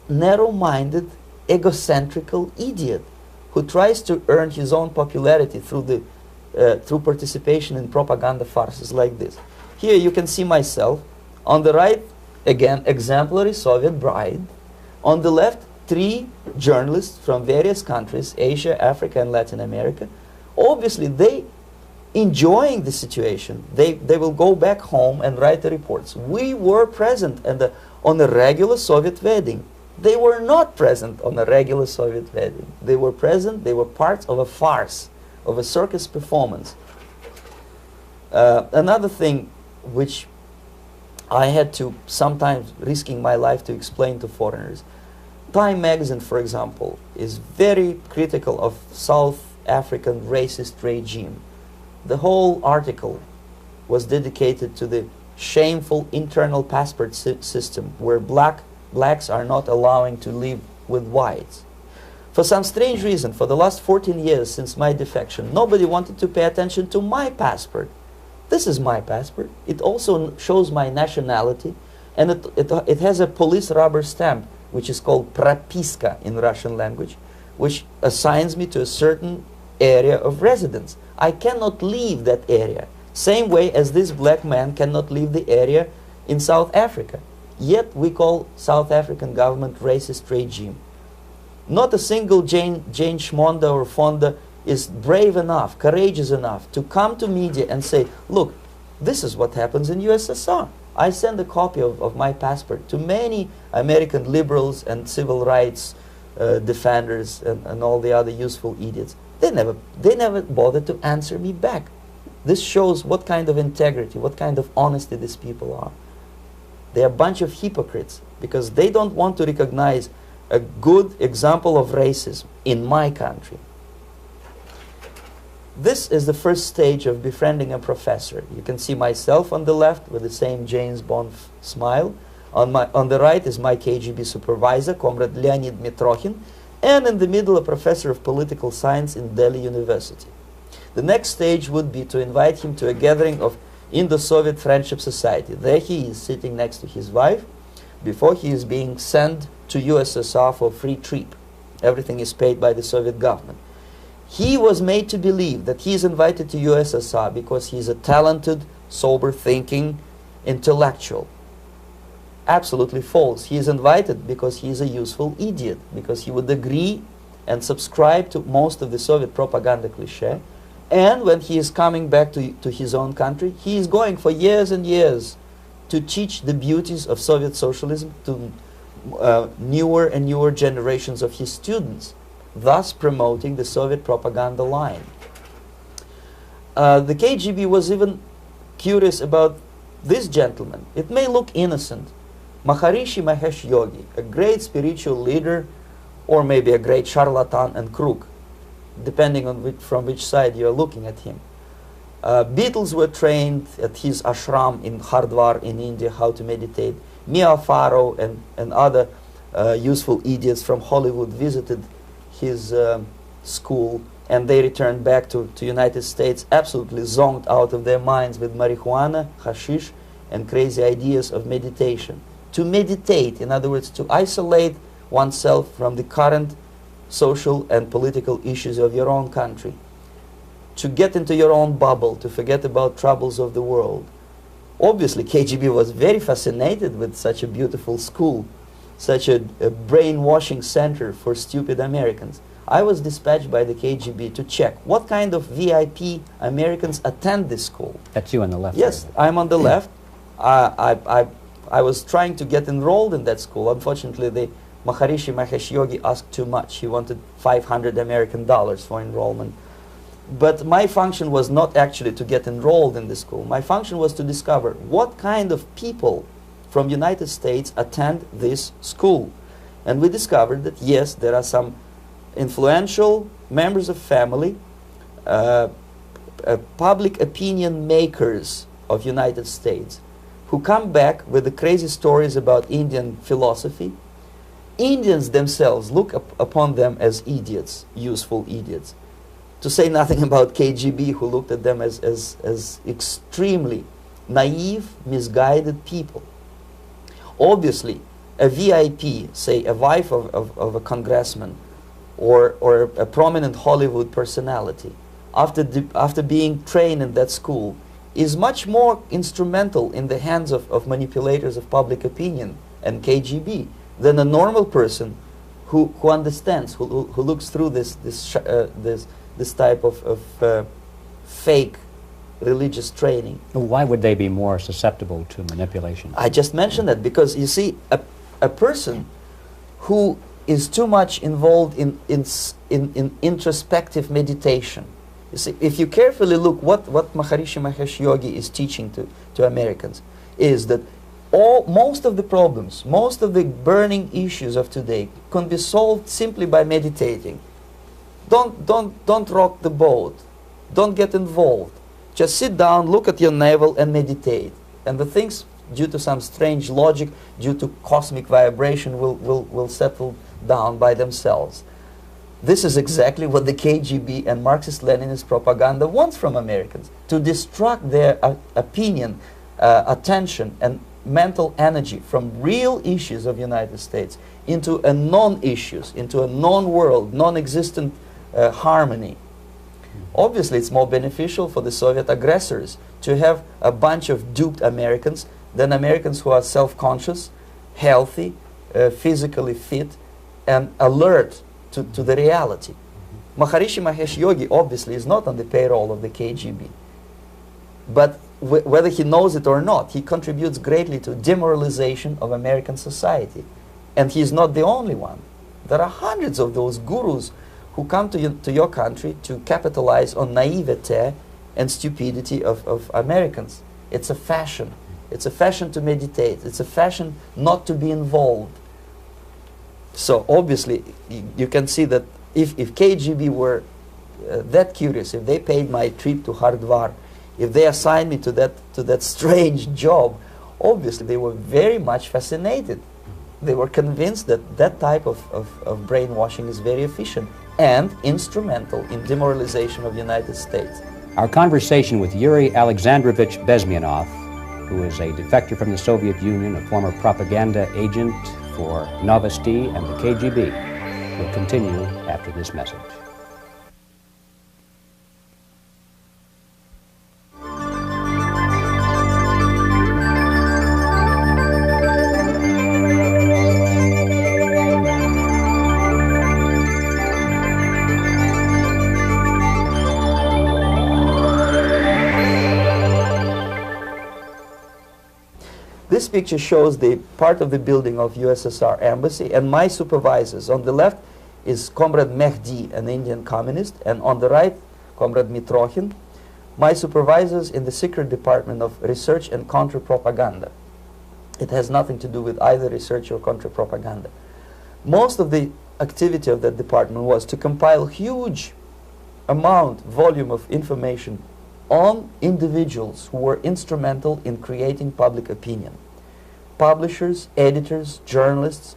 narrow-minded, egocentrical idiot who tries to earn his own popularity through participation in propaganda farces like this. Here you can see myself. On the right, again, exemplary Soviet bride. On the left, 3 journalists from various countries, Asia, Africa, and Latin America. Obviously, they enjoying the situation. They will go back home and write the reports. We were present on a regular Soviet wedding. They were not present on a regular Soviet wedding. They were present, they were parts of a farce, of a circus performance. Another thing which I had to, sometimes risking my life to explain to foreigners. Time magazine, for example, is very critical of South African racist regime. The whole article was dedicated to the shameful internal passport system where blacks are not allowing to live with whites. For some strange reason, for the last 14 years since my defection, nobody wanted to pay attention to my passport. This is my passport. It also shows my nationality, and it has a police rubber stamp, which is called propiska in Russian language, which assigns me to a certain area of residence. I cannot leave that area, same way as this black man cannot leave the area in South Africa. Yet we call South African government racist regime. Not a single Jane Schmonda or Fonda is brave enough, courageous enough to come to media and say, look, this is what happens in USSR. I send a copy of my passport to many American liberals and civil rights defenders and all the other useful idiots. They never bothered to answer me back. This shows what kind of integrity, what kind of honesty these people are. They're a bunch of hypocrites because they don't want to recognize a good example of racism in my country. This is the first stage of befriending a professor. You can see myself on the left with the same James Bond smile. On the right is my KGB supervisor, Comrade Leonid Mitrokhin, and in the middle a professor of political science in Delhi University. The next stage would be to invite him to a gathering of Indo-Soviet Friendship Society. There he is sitting next to his wife before he is being sent to USSR for free trip. Everything is paid by the Soviet government. He was made to believe that he is invited to USSR because he is a talented, sober-thinking intellectual. Absolutely false. He is invited because he is a useful idiot, because he would agree and subscribe to most of the Soviet propaganda cliché. And when he is coming back to his own country, he is going for years and years to teach the beauties of Soviet socialism to newer and newer generations of his students, thus promoting the Soviet propaganda line. The KGB was even curious about this gentleman. It may look innocent. Maharishi Mahesh Yogi, a great spiritual leader, or maybe a great charlatan and crook, depending on from which side you're looking at him. Beatles were trained at his ashram in Hardwar in India how to meditate. Mia Farrow and other useful idiots from Hollywood visited his school, and they returned back to United States absolutely zonked out of their minds with marijuana, hashish, and crazy ideas of meditation. To meditate, in other words, to isolate oneself from the current social and political issues of your own country. To get into your own bubble, to forget about troubles of the world. Obviously, KGB was very fascinated with such a beautiful school, such a brainwashing center for stupid Americans. I was dispatched by the KGB to check what kind of VIP Americans attend this school. That's you on the left. Yes, I'm on the left. I was trying to get enrolled in that school. Unfortunately, the Maharishi Mahesh Yogi asked too much. He wanted $500 American for enrollment. But my function was not actually to get enrolled in the school. My function was to discover what kind of people from United States attend this school. And we discovered that, yes, there are some influential members of family, public opinion makers of United States, who come back with the crazy stories about Indian philosophy. Indians themselves look upon them as idiots, useful idiots. To say nothing about KGB, who looked at them as extremely naive, misguided people. Obviously, a VIP, say a wife of a congressman, or a prominent Hollywood personality, after being trained in that school, is much more instrumental in the hands of manipulators of public opinion and KGB than a normal person who understands, who looks through this type of fake religious training. Why would they be more susceptible to manipulation? I just mentioned that because, you see, a person who is too much involved in introspective meditation. You see, if you carefully look what Maharishi Mahesh Yogi is teaching to Americans, is that most of the problems, most of the burning issues of today can be solved simply by meditating. Don't rock the boat. Don't get involved. Just sit down, look at your navel, and meditate. And the things, due to some strange logic, due to cosmic vibration, will settle down by themselves. This is exactly what the KGB and Marxist-Leninist propaganda wants from Americans, to distract their opinion, attention, and mental energy from real issues of United States into a non-issues, into a non-world, non-existent harmony. Obviously, it's more beneficial for the Soviet aggressors to have a bunch of duped Americans than Americans who are self-conscious, healthy, physically fit, and alert to the reality. Maharishi Mahesh Yogi obviously is not on the payroll of the KGB. But whether he knows it or not, he contributes greatly to demoralization of American society. And he's not the only one. There are hundreds of those gurus who come to your country to capitalize on naivete and stupidity of Americans. It's a fashion. It's a fashion to meditate. It's a fashion not to be involved. So obviously, you can see that if KGB were that curious, if they paid my trip to Hardwar, if they assigned me to that strange job, obviously they were very much fascinated. They were convinced that that type of brainwashing is very efficient and instrumental in demoralization of the United States. Our conversation with Yuri Alexandrovich Bezmenov, who is a defector from the Soviet Union, a former propaganda agent for Novosti and the KGB, will continue after this message. This picture shows the part of the building of USSR embassy, and my supervisors. On the left is Comrade Mehdi, an Indian communist, and on the right, Comrade Mitrokhin, my supervisors in the secret department of research and counter-propaganda. It has nothing to do with either research or counter-propaganda. Most of the activity of that department was to compile huge volume of information on individuals who were instrumental in creating public opinion. Publishers, editors, journalists,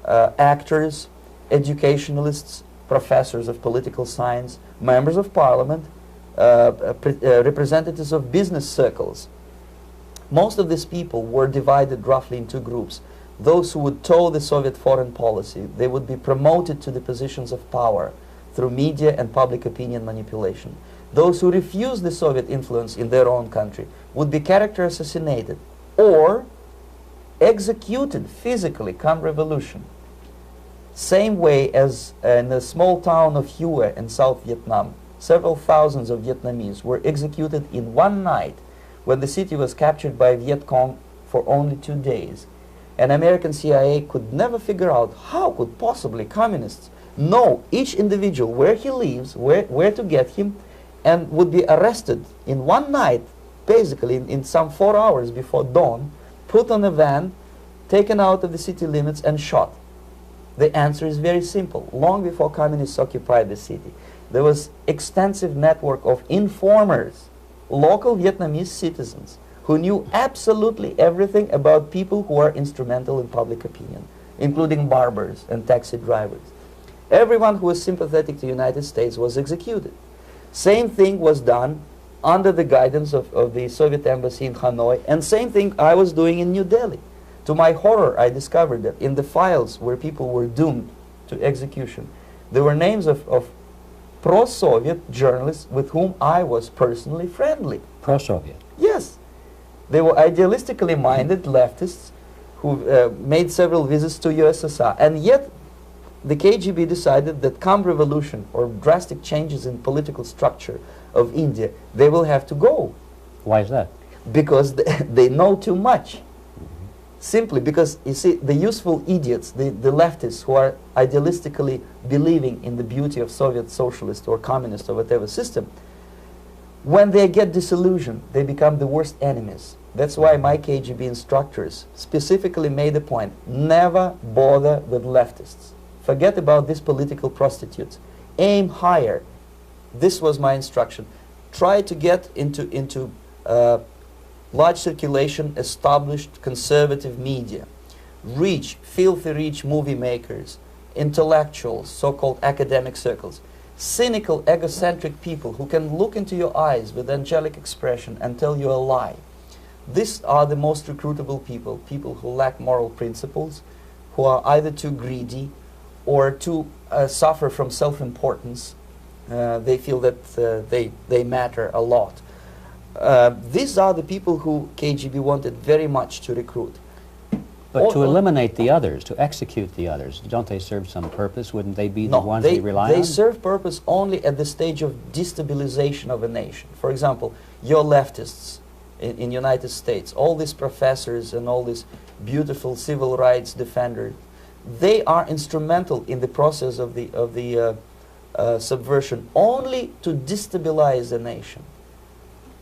actors, educationalists, professors of political science, members of parliament, representatives of business circles. Most of these people were divided roughly in two groups. Those who would toe the Soviet foreign policy, they would be promoted to the positions of power through media and public opinion manipulation. Those who refused the Soviet influence in their own country would be character assassinated or executed physically come revolution. Same way as in the small town of Hue in South Vietnam, several thousands of Vietnamese were executed in one night when the city was captured by Viet Cong for only 2 days. And American CIA could never figure out how could possibly communists know each individual, where he lives, where to get him, and would be arrested in one night, basically in some 4 hours before dawn, put on a van, taken out of the city limits and shot. The answer is very simple. Long before communists occupied the city, there was extensive network of informers, local Vietnamese citizens, who knew absolutely everything about people who are instrumental in public opinion, including barbers and taxi drivers. Everyone who was sympathetic to the United States was executed. Same thing was done under the guidance of the Soviet embassy in Hanoi, and same thing I was doing in New Delhi. To my horror, I discovered that in the files where people were doomed to execution, there were names of pro-Soviet journalists with whom I was personally friendly. Pro-Soviet? Yes. They were idealistically minded leftists who made several visits to USSR, and yet the KGB decided that come revolution or drastic changes in political structure of India, they will have to go. Why is that? Because they know too much. Simply because, you see, the useful idiots, the leftists who are idealistically believing in the beauty of Soviet socialist or communist or whatever system, when they get disillusioned, they become the worst enemies. That's why my KGB instructors specifically made a point, never bother with leftists. Forget about these political prostitutes. Aim higher. This was my instruction. Try to get into large circulation, established conservative media. Rich, filthy rich movie makers, intellectuals, so-called academic circles. Cynical, egocentric people who can look into your eyes with angelic expression and tell you a lie. These are the most recruitable people, people who lack moral principles, who are either too greedy or too suffer from self-importance. They feel that they matter a lot. These are the people who KGB wanted very much to recruit. But to eliminate the others, to execute the others, don't they serve some purpose? Wouldn't they be the ones they rely on? They serve purpose only at the stage of destabilization of a nation. For example, your leftists in United States, all these professors and all these beautiful civil rights defenders, they are instrumental in the process of the subversion only to destabilize the nation.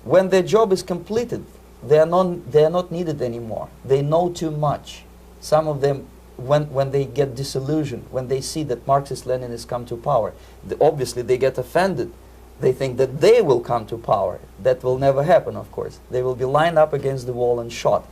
When their job is completed, they are not needed anymore. They know too much. Some of them, when they get disillusioned, when they see that Marxist-Leninists come to power, obviously they get offended. They think that they will come to power. That will never happen, of course. They will be lined up against the wall and shot.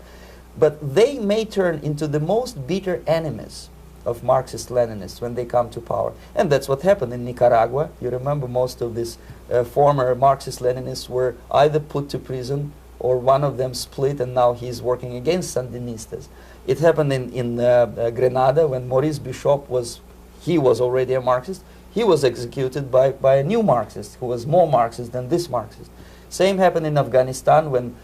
But they may turn into the most bitter enemies of Marxist-Leninists when they come to power. And that's what happened in Nicaragua. You remember most of these former Marxist-Leninists were either put to prison or one of them split and now he's working against Sandinistas. It happened in Grenada when Maurice Bishop was already a Marxist. He was executed by a new Marxist who was more Marxist than this Marxist. Same happened in Afghanistan when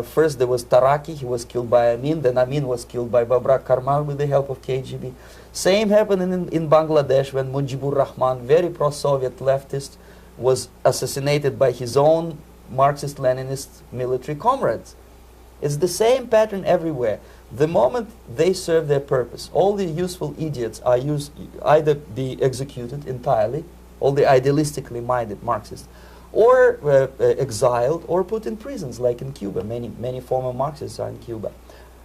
first there was Taraki, he was killed by Amin, then Amin was killed by Babrak Karmal with the help of KGB. Same happened in Bangladesh when Mujibur Rahman, very pro-Soviet leftist, was assassinated by his own Marxist-Leninist military comrades. It's the same pattern everywhere. The moment they serve their purpose, all the useful idiots are either be executed entirely, all the idealistically minded Marxists, or exiled, or put in prisons, like in Cuba. Many former Marxists are in Cuba,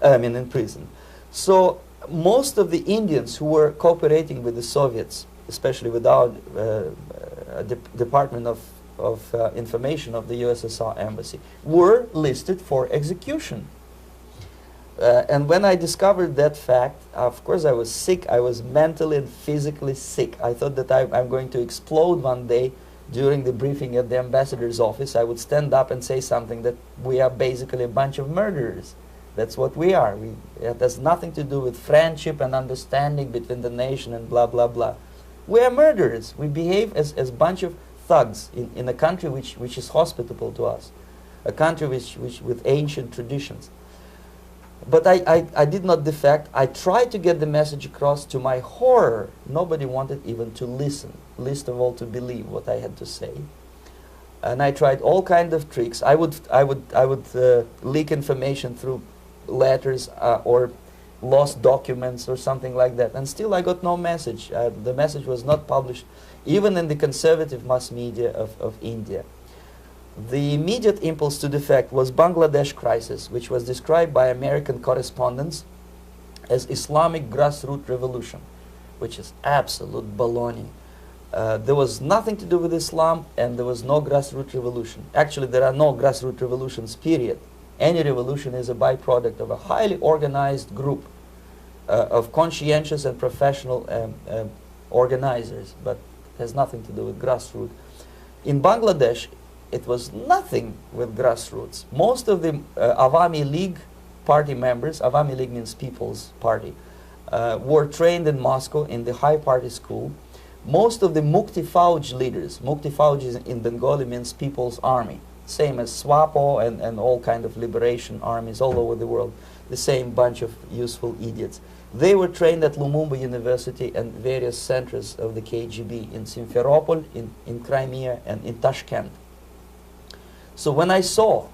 in prison. So most of the Indians who were cooperating with the Soviets, especially with our Department of Information of the USSR Embassy, were listed for execution. And when I discovered that fact, of course I was sick. I was mentally and physically sick. I thought that I'm going to explode one day during the briefing at the ambassador's office. I would stand up and say something that we are basically a bunch of murderers. That's what we are. It has nothing to do with friendship and understanding between the nation and blah, blah, blah. We are murderers. We behave as a bunch of thugs in a country which is hospitable to us, a country which with ancient traditions. But I did not defect. I tried to get the message across. To my horror, nobody wanted even to listen, least of all to believe what I had to say. And I tried all kinds of tricks. I would leak information through letters or lost documents or something like that. And still I got no message. The message was not published, even in the conservative mass media of India. The immediate impulse to defect was Bangladesh crisis, which was described by American correspondents as Islamic grassroots revolution, which is absolute baloney. There was nothing to do with Islam, and there was no grassroots revolution. Actually, there are no grassroots revolutions, period. Any revolution is a byproduct of a highly organized group of conscientious and professional organizers, but it has nothing to do with grassroots. In Bangladesh, it was nothing with grassroots. Most of the Awami League party members, Awami League means People's Party, were trained in Moscow in the High Party School. Most of the Mukti Fauj leaders, Mukti Fauj in Bengali means People's Army, same as SWAPO and all kind of liberation armies all over the world, the same bunch of useful idiots. They were trained at Lumumba University and various centers of the KGB in Simferopol, in Crimea, and in Tashkent. So when I saw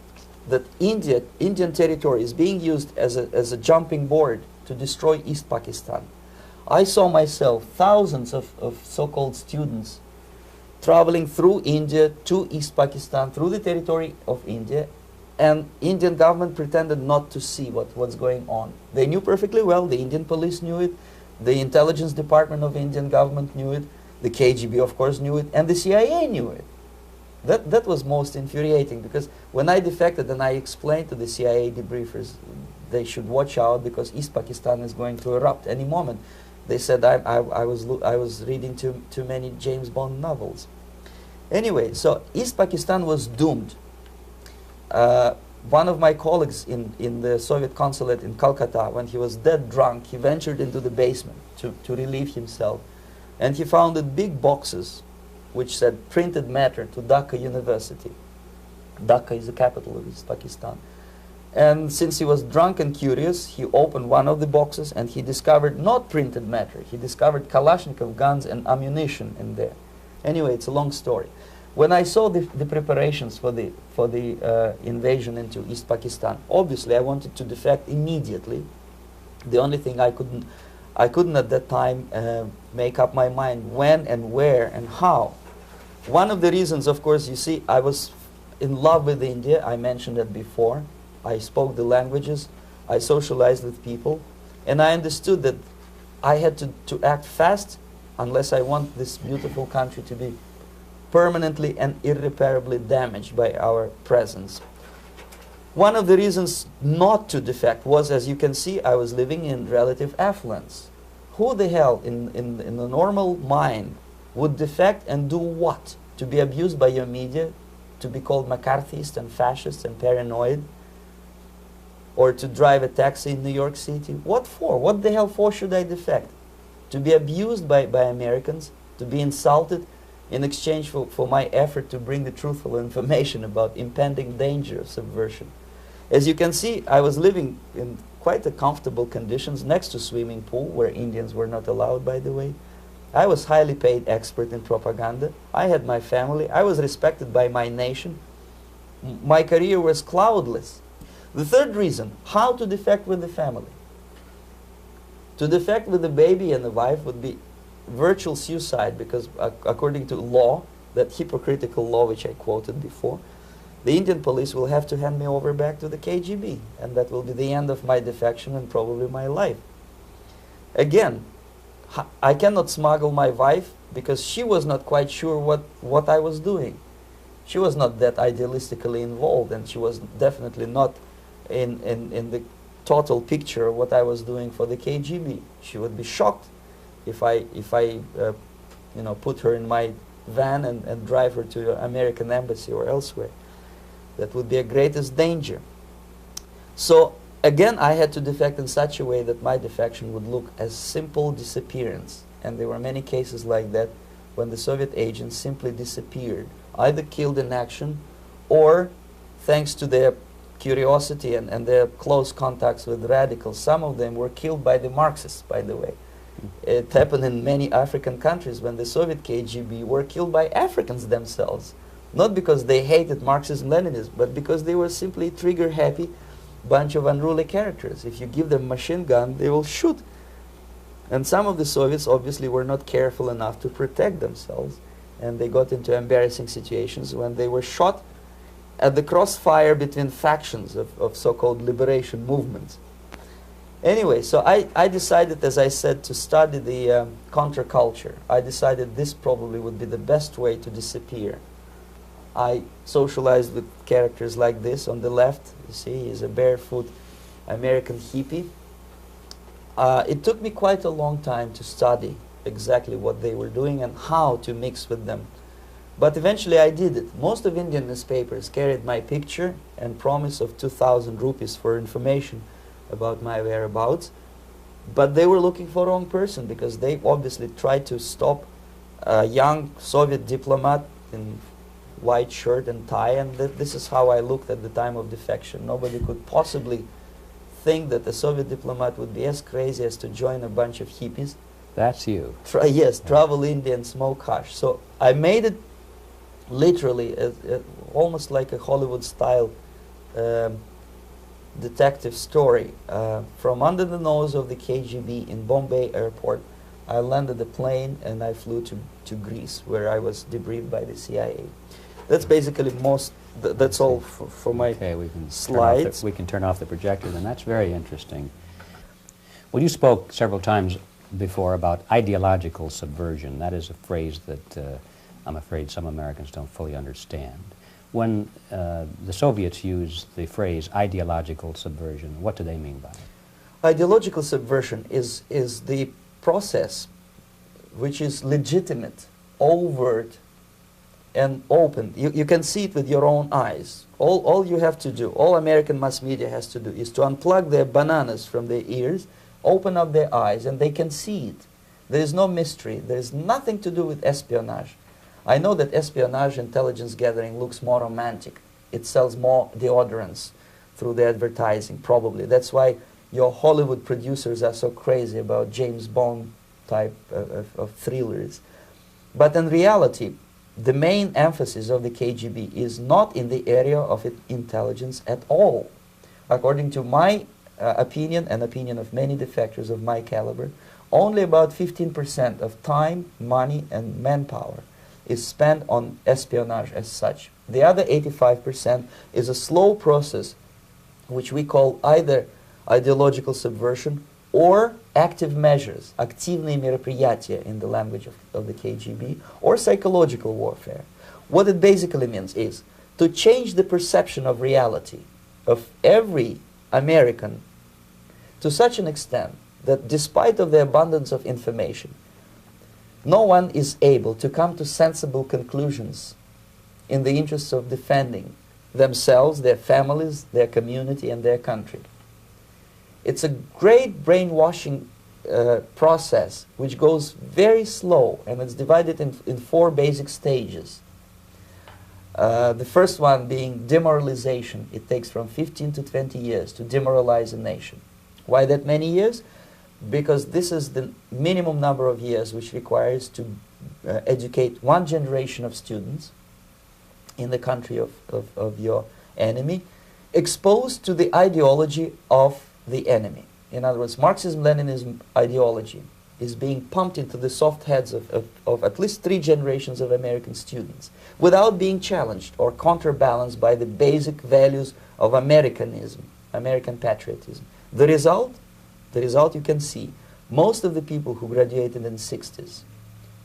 that Indian territory is being used as a jumping board to destroy East Pakistan, I saw myself thousands of so-called students traveling through India to East Pakistan, through the territory of India, and Indian government pretended not to see what's going on. They knew perfectly well, the Indian police knew it, the intelligence department of Indian government knew it, the KGB of course knew it, and the CIA knew it. That was most infuriating, because when I defected and I explained to the CIA debriefers they should watch out because East Pakistan is going to erupt any moment, they said I was reading too many James Bond novels. Anyway, so East Pakistan was doomed. One of my colleagues in the Soviet consulate in Calcutta, when he was dead drunk, he ventured into the basement to relieve himself, and he found big boxes which said printed matter to Dhaka University. Dhaka is the capital of East Pakistan. And since he was drunk and curious, he opened one of the boxes and he discovered not printed matter. He discovered Kalashnikov guns and ammunition in there. Anyway, it's a long story. When I saw the preparations for the invasion into East Pakistan, obviously I wanted to defect immediately. The only thing I couldn't at that time make up my mind when and where and how. One of the reasons, of course, you see, I was in love with India. I mentioned it before. I spoke the languages. I socialized with people. And I understood that I had to act fast unless I want this beautiful country to be permanently and irreparably damaged by our presence. One of the reasons not to defect was, as you can see, I was living in relative affluence. Who the hell in the normal mind would defect and do what? To be abused by your media, to be called McCarthyist and fascist and paranoid, or to drive a taxi in New York City? What for? What the hell for should I defect? To be abused by Americans, to be insulted in exchange for my effort to bring the truthful information about impending danger of subversion. As you can see, I was living in quite a comfortable conditions next to swimming pool, where Indians were not allowed, by the way. I was highly paid expert in propaganda. I had my family. I was respected by my nation. My career was cloudless. The third reason, how to defect with the family. To defect with the baby and the wife would be virtual suicide, because according to law, that hypocritical law which I quoted before, the Indian police will have to hand me over back to the KGB, and that will be the end of my defection and probably my life. Again, I cannot smuggle my wife because she was not quite sure what I was doing. She was not that idealistically involved, and she was definitely not in the total picture of what I was doing for the KGB. She would be shocked if I you know, put her in my van and drive her to the American embassy or elsewhere. That would be a greatest danger. So again, I had to defect in such a way that my defection would look as simple disappearance. And there were many cases like that when the Soviet agents simply disappeared, either killed in action or, thanks to their curiosity and their close contacts with radicals, some of them were killed by the Marxists, by the way. It happened in many African countries when the Soviet KGB were killed by Africans themselves. Not because they hated Marxism-Leninism, but because they were simply trigger-happy bunch of unruly characters. If you give them a machine gun, they will shoot. And some of the Soviets obviously were not careful enough to protect themselves, and they got into embarrassing situations when they were shot at the crossfire between factions of so-called liberation movements. Anyway, so I decided, as I said, to study the counterculture. I decided this probably would be the best way to disappear. I socialized with characters like this. On the left, you see, he's a barefoot American hippie. It took me quite a long time to study exactly what they were doing and how to mix with them. But eventually I did it. Most of Indian newspapers carried my picture and promise of 2,000 rupees for information about my whereabouts. But they were looking for the wrong person, because they obviously tried to stop a young Soviet diplomat in white shirt and tie, and this is how I looked at the time of defection. Nobody could possibly think that a Soviet diplomat would be as crazy as to join a bunch of hippies. That's you. Yes, travel India and smoke hash. So I made it literally almost like a Hollywood-style detective story. From under the nose of the KGB in Bombay airport, I landed the plane and I flew to Greece, where I was debriefed by the CIA. That's basically that's all for my slides. We can turn off the projector, then. That's very interesting. Well, you spoke several times before about ideological subversion. That is a phrase that I'm afraid some Americans don't fully understand. When the Soviets used the phrase ideological subversion, what do they mean by it? Ideological subversion is the process which is legitimate, overt, and open. You can see it with your own eyes. All you have to do, all American mass media has to do, is to unplug their bananas from their ears, open up their eyes, and they can see it. There is no mystery. There is nothing to do with espionage. I know that espionage intelligence gathering looks more romantic. It sells more deodorants through the advertising, probably. That's why your Hollywood producers are so crazy about James Bond type of thrillers. But in reality, the main emphasis of the KGB is not in the area of intelligence at all. According to my opinion and opinion of many defectors of my caliber, only about 15% of time, money, and manpower is spent on espionage as such. The other 85% is a slow process which we call either ideological subversion or active measures, активные мероприятия in the language of the KGB, or psychological warfare. What it basically means is to change the perception of reality of every American to such an extent that despite of the abundance of information, no one is able to come to sensible conclusions in the interests of defending themselves, their families, their community, and their country. It's a great brainwashing process which goes very slow, and it's divided in 4 basic stages. The first one being demoralization. It takes from 15 to 20 years to demoralize a nation. Why that many years? Because this is the minimum number of years which requires to educate one generation of students in the country of your enemy, exposed to the ideology of the enemy. In other words, Marxism-Leninism ideology is being pumped into the soft heads of at least 3 generations of American students without being challenged or counterbalanced by the basic values of Americanism, American patriotism. The result you can see. Most of the people who graduated in the 60s,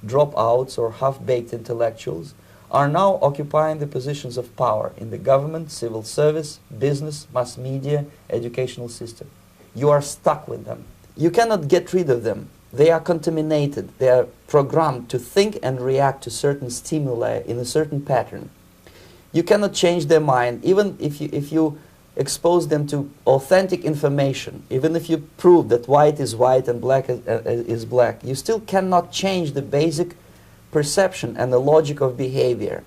dropouts or half-baked intellectuals, are now occupying the positions of power in the government, civil service, business, mass media, educational system. You are stuck with them. You cannot get rid of them. They are contaminated. They are programmed to think and react to certain stimuli in a certain pattern. You cannot change their mind, even if you expose them to authentic information, even if you prove that white is white and black is black. You still cannot change the basic perception and the logic of behavior.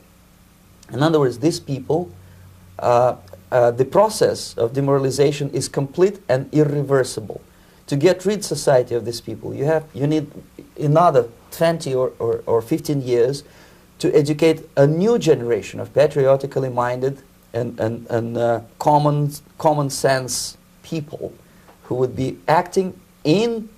In other words, these people, the process of demoralization is complete and irreversible. To get rid society of these people, you need another 20 or 15 years to educate a new generation of patriotically minded and common sense people who would be acting in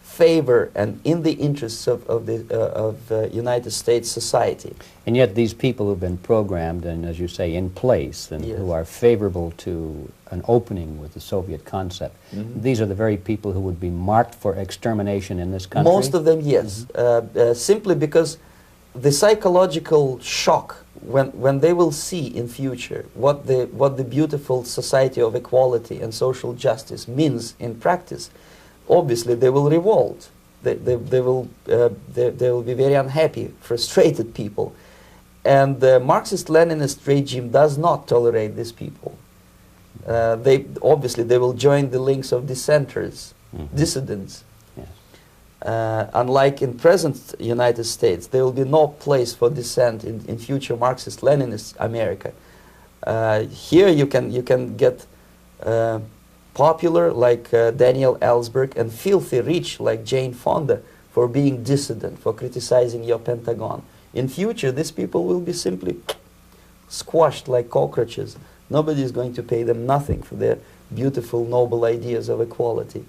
favor and in the interests of the United States society. And yet these people who've been programmed and, as you say, in place and Yes. who are favorable to an opening with the Soviet concept, these are the very people who would be marked for extermination in this country? Most of them, yes. Simply because the psychological shock when they will see in future what the beautiful society of equality and social justice means in practice, obviously they will revolt. They will be very unhappy, frustrated people. And the Marxist-Leninist regime does not tolerate these people. Obviously they will join the links of dissenters, dissidents. Unlike in present United States, there will be no place for dissent in future Marxist-Leninist America. Here you can get popular like Daniel Ellsberg and filthy rich like Jane Fonda for being dissident, for criticizing your Pentagon. In future, these people will be simply squashed like cockroaches. Nobody is going to pay them nothing for their beautiful, noble ideas of equality.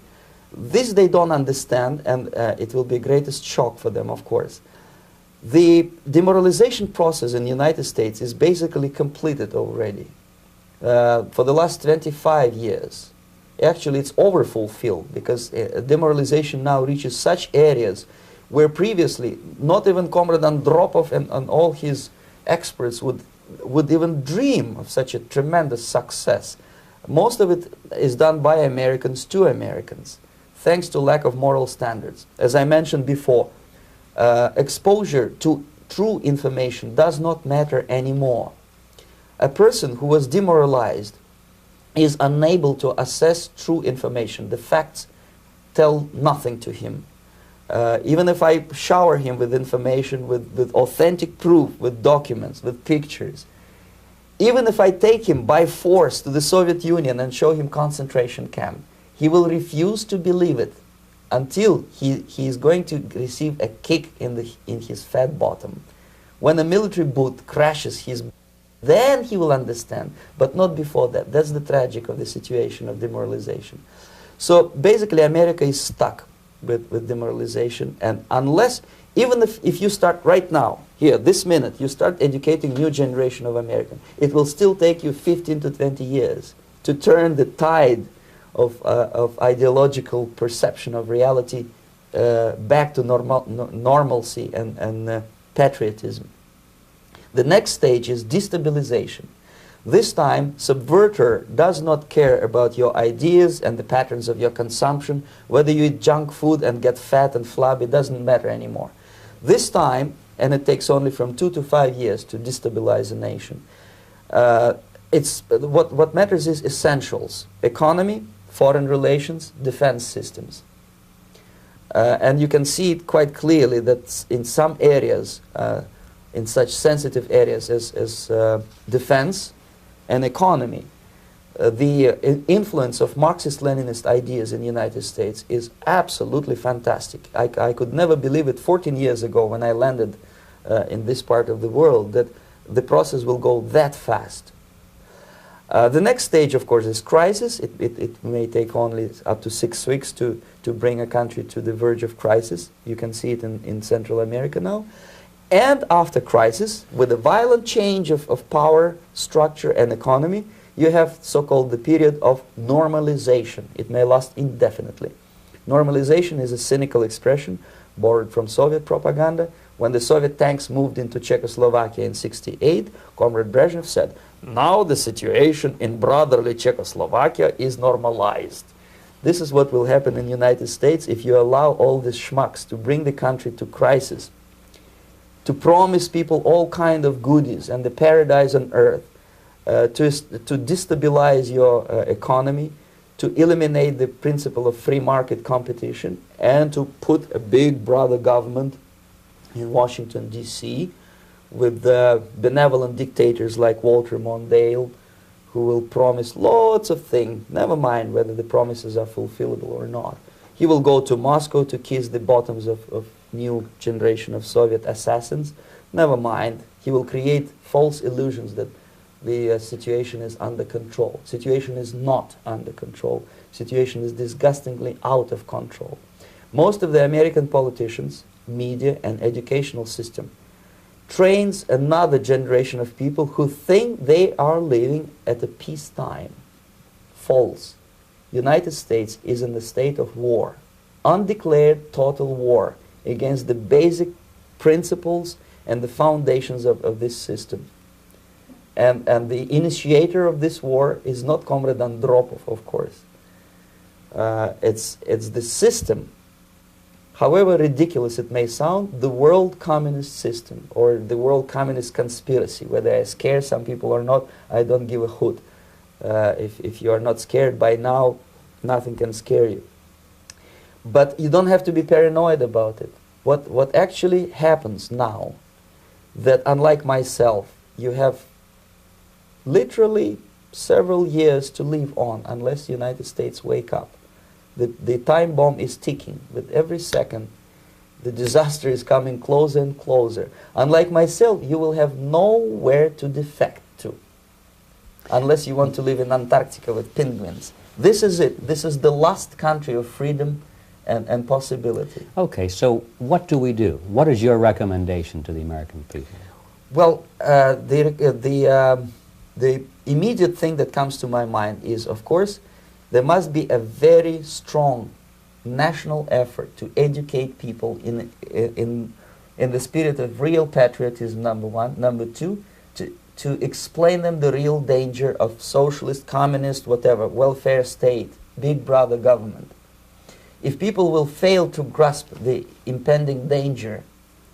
This they don't understand, and it will be greatest shock for them, of course. The demoralization process in the United States is basically completed already. For the last 25 years. Actually, it's overfulfilled because demoralization now reaches such areas where previously not even Comrade Andropov and all his experts would even dream of such a tremendous success. Most of it is done by Americans to Americans, thanks to lack of moral standards. As I mentioned before, exposure to true information does not matter anymore. A person who was demoralized is unable to assess true information. The facts tell nothing to him. Even if I shower him with information, with authentic proof, with documents, with pictures, even if I take him by force to the Soviet Union and show him concentration camp, he will refuse to believe it until he is going to receive a kick in his fat bottom. When a military boot crashes his, then he will understand, but not before that. That's the tragic of the situation of demoralization. So basically America is stuck with demoralization, and unless, even if you start right now, here, this minute, you start educating new generation of Americans, it will still take you 15 to 20 years to turn the tide of ideological perception of reality back to normalcy and patriotism. The next stage is destabilization. This time, subverter does not care about your ideas and the patterns of your consumption. Whether you eat junk food and get fat and flabby, doesn't matter anymore. This time, and it takes only from 2 to 5 years to destabilize a nation, what matters is essentials: economy, foreign relations, defense systems. And you can see it quite clearly that in some areas, in such sensitive areas as defense and economy, the influence of Marxist-Leninist ideas in the United States is absolutely fantastic. I could never believe it 14 years ago when I landed in this part of the world that the process will go that fast. The next stage, of course, is crisis. It may take only up to 6 weeks to bring a country to the verge of crisis. You can see it in Central America now. And after crisis, with a violent change of power, structure, and economy, you have so-called the period of normalization. It may last indefinitely. Normalization is a cynical expression borrowed from Soviet propaganda. When the Soviet tanks moved into Czechoslovakia in '68, Comrade Brezhnev said, "Now the situation in brotherly Czechoslovakia is normalized." This is what will happen in the United States if you allow all these schmucks to bring the country to crisis, to promise people all kind of goodies and the paradise on earth, to destabilize your economy, to eliminate the principle of free market competition, and to put a big brother government in Washington, D.C., with benevolent dictators like Walter Mondale, who will promise lots of things, never mind whether the promises are fulfillable or not. He will go to Moscow to kiss the bottoms of new generation of Soviet assassins, never mind. He will create false illusions that the situation is under control. Situation is not under control. Situation is disgustingly out of control. Most of the American politicians, media, and educational system trains another generation of people who think they are living at a peacetime. False. United States is in the state of war, undeclared total war against the basic principles and the foundations of this system. And the initiator of this war is not Comrade Andropov, of course. It's the system. However ridiculous it may sound, the world communist system or the world communist conspiracy, whether I scare some people or not, I don't give a hoot. If you are not scared by now, nothing can scare you. But you don't have to be paranoid about it. What actually happens now, that unlike myself, you have literally several years to live on unless the United States wake up. The time bomb is ticking. With every second, the disaster is coming closer and closer. Unlike myself, you will have nowhere to defect to, unless you want to live in Antarctica with penguins. This is it. This is the last country of freedom and possibility. Okay, so what do we do? What is your recommendation to the American people? Well, the immediate thing that comes to my mind is, of course, there must be a very strong national effort to educate people in the spirit of real patriotism, number one. Number two, to explain them the real danger of socialist, communist, whatever, welfare state, big brother government. If people will fail to grasp the impending danger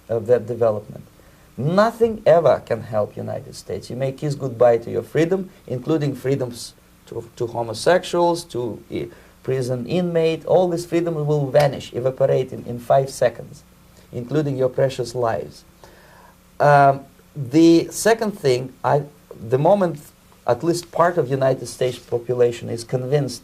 of that development, nothing ever can help United States. You may kiss goodbye to your freedom, including freedoms to homosexuals, to prison inmate. All this freedom will vanish, evaporate in 5 seconds, including your precious lives. The second thing, the moment at least part of United States population is convinced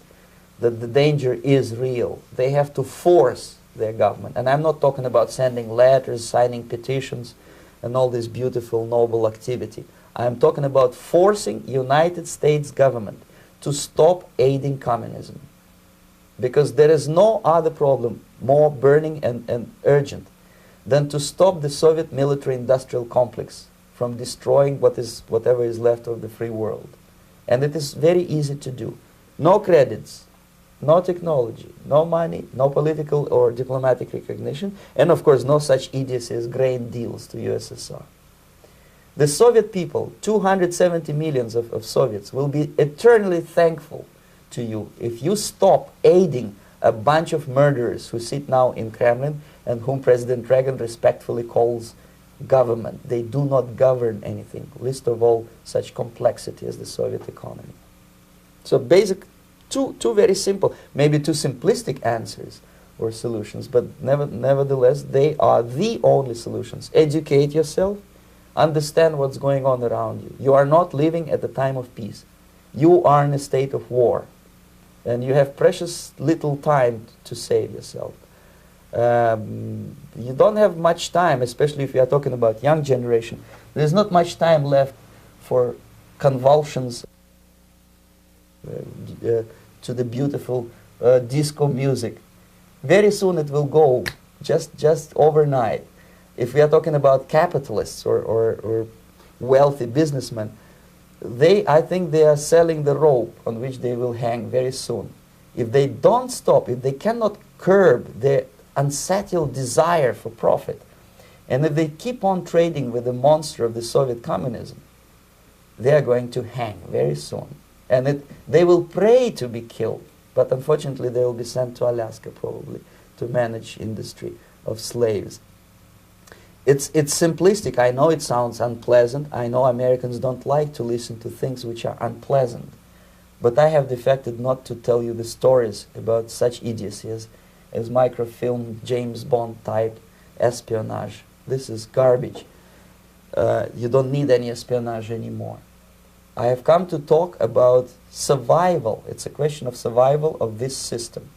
that the danger is real, they have to force their government. And I'm not talking about sending letters, signing petitions, and all this beautiful, noble activity. I'm talking about forcing United States government to stop aiding communism. Because there is no other problem more burning and urgent than to stop the Soviet military-industrial complex from destroying whatever is left of the free world. And it is very easy to do. No credits, no technology, no money, no political or diplomatic recognition, and of course no such idiocy as grain deals to USSR. The Soviet people, 270 millions of Soviets, will be eternally thankful to you if you stop aiding a bunch of murderers who sit now in Kremlin and whom President Reagan respectfully calls government. They do not govern anything, least of all such complexity as the Soviet economy. So basic, two very simple, maybe too simplistic answers or solutions, but nevertheless they are the only solutions. Educate yourself, understand what's going on around you. You are not living at the time of peace. You are in a state of war, and you have precious little time to save yourself. You don't have much time, especially if you are talking about young generation. There's not much time left for convulsions to the beautiful disco music. Very soon it will go, just overnight. If we are talking about capitalists or wealthy businessmen, I think they are selling the rope on which they will hang very soon. If they don't stop, if they cannot curb their unsettled desire for profit, and if they keep on trading with the monster of the Soviet communism, they are going to hang very soon. And they will pray to be killed, but unfortunately they will be sent to Alaska probably to manage industry of slaves. It's simplistic. I know it sounds unpleasant. I know Americans don't like to listen to things which are unpleasant. But I have defected not to tell you the stories about such idiocy as microfilm, James Bond type espionage. This is garbage. You don't need any espionage anymore. I have come to talk about survival. It's a question of survival of this system.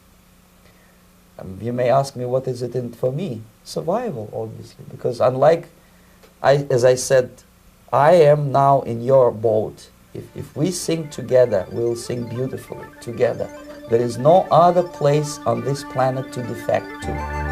You may ask me, what is it in for me? Survival, obviously, because unlike, as I said, I am now in your boat. If we sing together, we'll sing beautifully together. There is no other place on this planet to defect to.